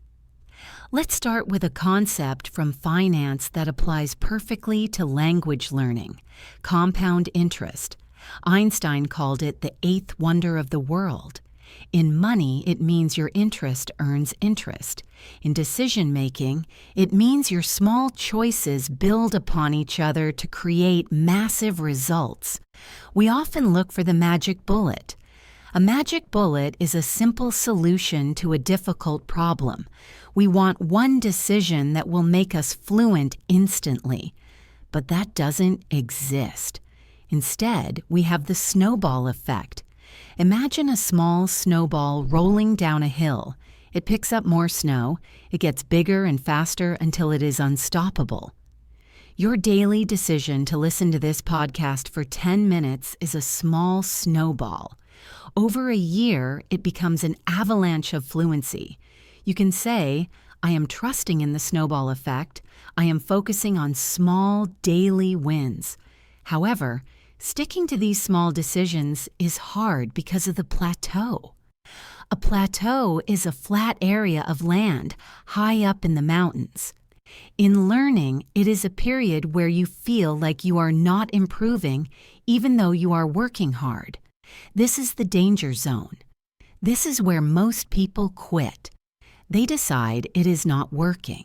Let's start with a concept from finance that applies perfectly to language learning: compound interest. Einstein called it the eighth wonder of the world. In money, it means your interest earns interest. In decision-making, it means your small choices build upon each other to create massive results. We often look for the magic bullet. A magic bullet is a simple solution to a difficult problem. We want one decision that will make us fluent instantly. But that doesn't exist. Instead, we have the snowball effect. Imagine a small snowball rolling down a hill. It picks up more snow. It gets bigger and faster until it is unstoppable. Your daily decision to listen to this podcast for 10 minutes is a small snowball. Over a year, it becomes an avalanche of fluency. You can say, I am trusting in the snowball effect. I am focusing on small daily wins. However, sticking to these small decisions is hard because of the plateau. A plateau is a flat area of land high up in the mountains. In learning, it is a period where you feel like you are not improving even though you are working hard. This is the danger zone. This is where most people quit. They decide it is not working.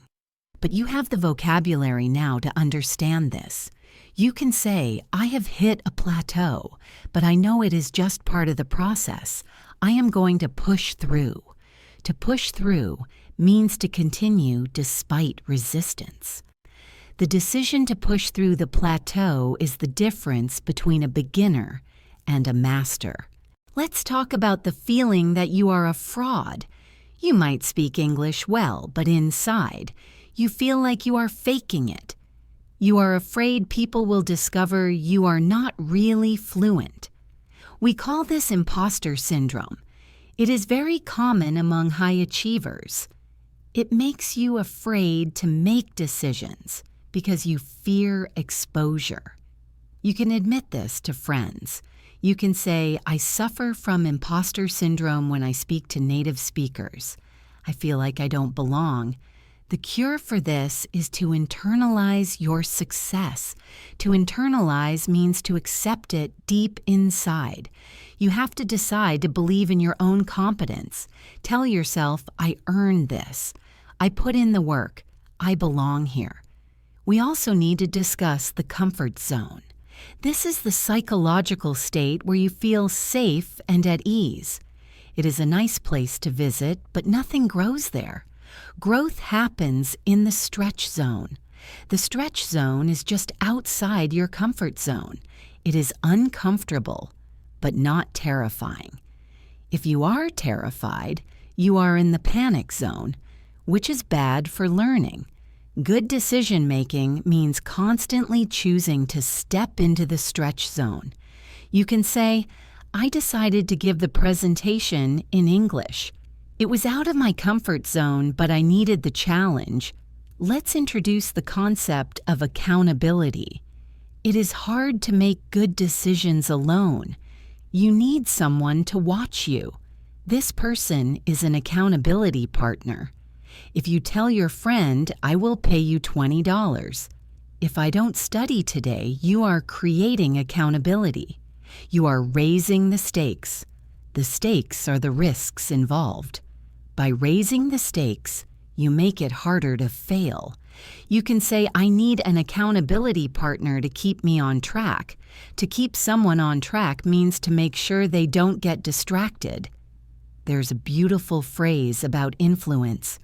But you have the vocabulary now to understand this. You can say, I have hit a plateau, but I know it is just part of the process. I am going to push through. To push through means to continue despite resistance. The decision to push through the plateau is the difference between a beginner and a master. Let's talk about the feeling that you are a fraud. You might speak English well, but inside, you feel like you are faking it. You are afraid people will discover you are not really fluent. We call this imposter syndrome. It is very common among high achievers. It makes you afraid to make decisions because you fear exposure. You can admit this to friends. You can say, I suffer from imposter syndrome when I speak to native speakers. I feel like I don't belong. The cure for this is to internalize your success. To internalize means to accept it deep inside. You have to decide to believe in your own competence. Tell yourself, I earned this. I put in the work. I belong here. We also need to discuss the comfort zone. This is the psychological state where you feel safe and at ease. It is a nice place to visit, but nothing grows there. Growth happens in the stretch zone. The stretch zone is just outside your comfort zone. It is uncomfortable, but not terrifying. If you are terrified, you are in the panic zone, which is bad for learning. Good decision-making means constantly choosing to step into the stretch zone. You can say, I decided to give the presentation in English. It was out of my comfort zone, but I needed the challenge. Let's introduce the concept of accountability. It is hard to make good decisions alone. You need someone to watch you. This person is an accountability partner. If you tell your friend, I will pay you $20. If I don't study today, you are creating accountability. You are raising the stakes. The stakes are the risks involved. By raising the stakes, you make it harder to fail. You can say, I need an accountability partner to keep me on track. To keep someone on track means to make sure they don't get distracted. There's a beautiful phrase about influence,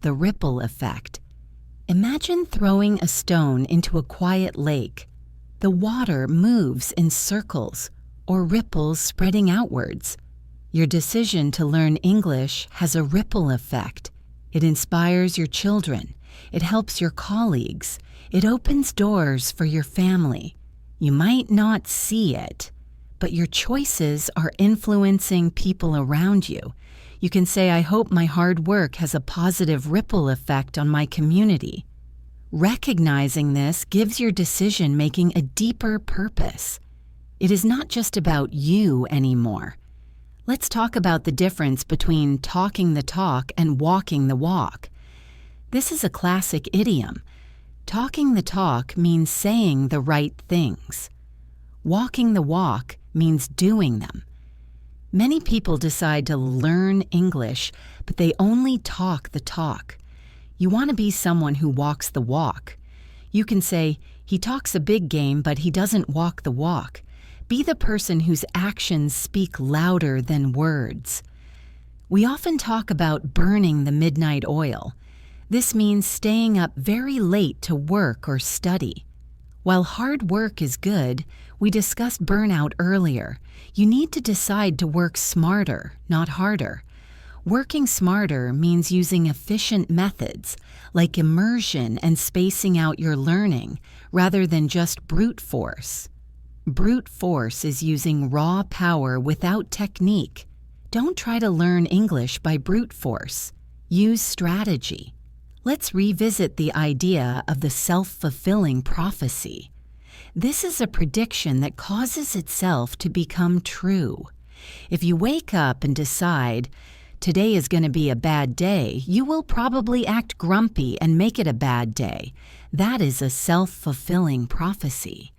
the ripple effect. Imagine throwing a stone into a quiet lake. The water moves in circles or ripples spreading outwards. Your decision to learn English has a ripple effect. It inspires your children. It helps your colleagues. It opens doors for your family. You might not see it, but your choices are influencing people around you. You can say, I hope my hard work has a positive ripple effect on my community. Recognizing this gives your decision-making a deeper purpose. It is not just about you anymore. Let's talk about the difference between talking the talk and walking the walk. This is a classic idiom. Talking the talk means saying the right things. Walking the walk means doing them. Many people decide to learn English, but they only talk the talk. You want to be someone who walks the walk. You can say, he talks a big game, but he doesn't walk the walk. Be the person whose actions speak louder than words. We often talk about burning the midnight oil. This means staying up very late to work or study. While hard work is good, we discussed burnout earlier. You need to decide to work smarter, not harder. Working smarter means using efficient methods, like immersion and spacing out your learning, rather than just brute force. Brute force is using raw power without technique. Don't try to learn English by brute force. Use strategy. Let's revisit the idea of the self-fulfilling prophecy. This is a prediction that causes itself to become true. If you wake up and decide, today is going to be a bad day, you will probably act grumpy and make it a bad day. That is a self-fulfilling prophecy.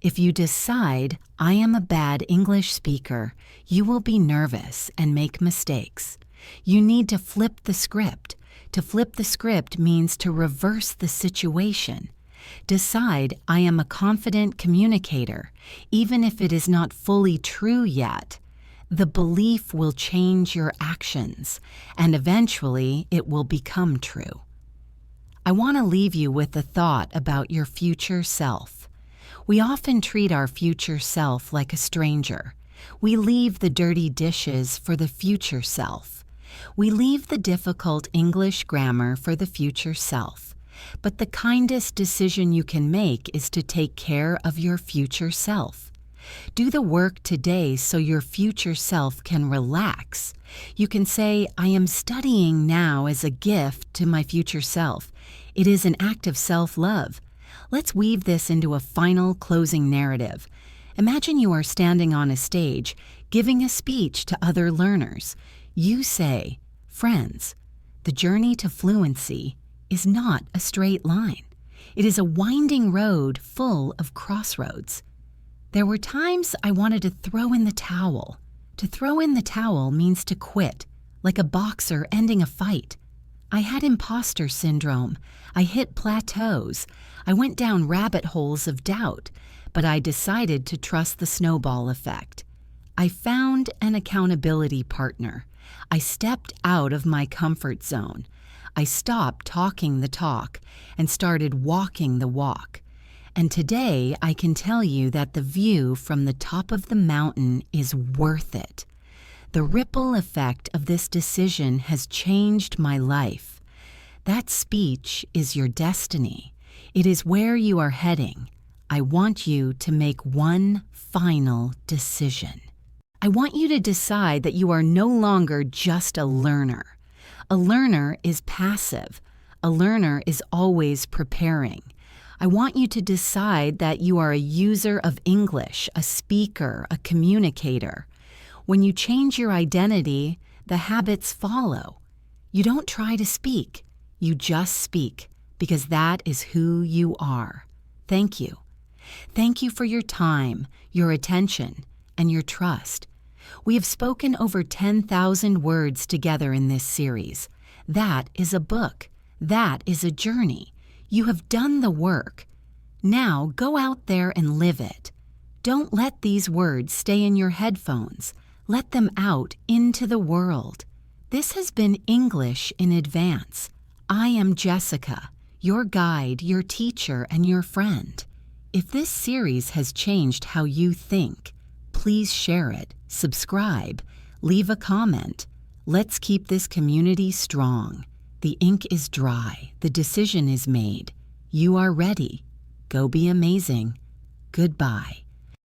If you decide, I am a bad English speaker, you will be nervous and make mistakes. You need to flip the script. To flip the script means to reverse the situation. Decide, I am a confident communicator, even if it is not fully true yet. The belief will change your actions, and eventually it will become true. I want to leave you with a thought about your future self. We often treat our future self like a stranger. We leave the dirty dishes for the future self. We leave the difficult English grammar for the future self. But the kindest decision you can make is to take care of your future self. Do the work today so your future self can relax. You can say, I am studying now as a gift to my future self. It is an act of self-love. Let's weave this into a final closing narrative. Imagine you are standing on a stage, giving a speech to other learners. You say, friends, the journey to fluency is not a straight line. It is a winding road full of crossroads. There were times I wanted to throw in the towel. To throw in the towel means to quit, like a boxer ending a fight. I had imposter syndrome. I hit plateaus. I went down rabbit holes of doubt, but I decided to trust the snowball effect. I found an accountability partner. I stepped out of my comfort zone. I stopped talking the talk and started walking the walk. And today I can tell you that the view from the top of the mountain is worth it. The ripple effect of this decision has changed my life. That speech is your destiny. It is where you are heading. I want you to make one final decision. I want you to decide that you are no longer just a learner. A learner is passive. A learner is always preparing. I want you to decide that you are a user of English, a speaker, a communicator. When you change your identity, the habits follow. You don't try to speak. You just speak, because that is who you are. Thank you. Thank you for your time, your attention, and your trust. We have spoken over 10,000 words together in this series. That is a book. That is a journey. You have done the work. Now go out there and live it. Don't let these words stay in your headphones. Let them out into the world. This has been English in Advance. I am Jessica, your guide, your teacher, and your friend. If this series has changed how you think, please share it, subscribe, leave a comment. Let's keep this community strong. The ink is dry. The decision is made. You are ready. Go be amazing. Goodbye.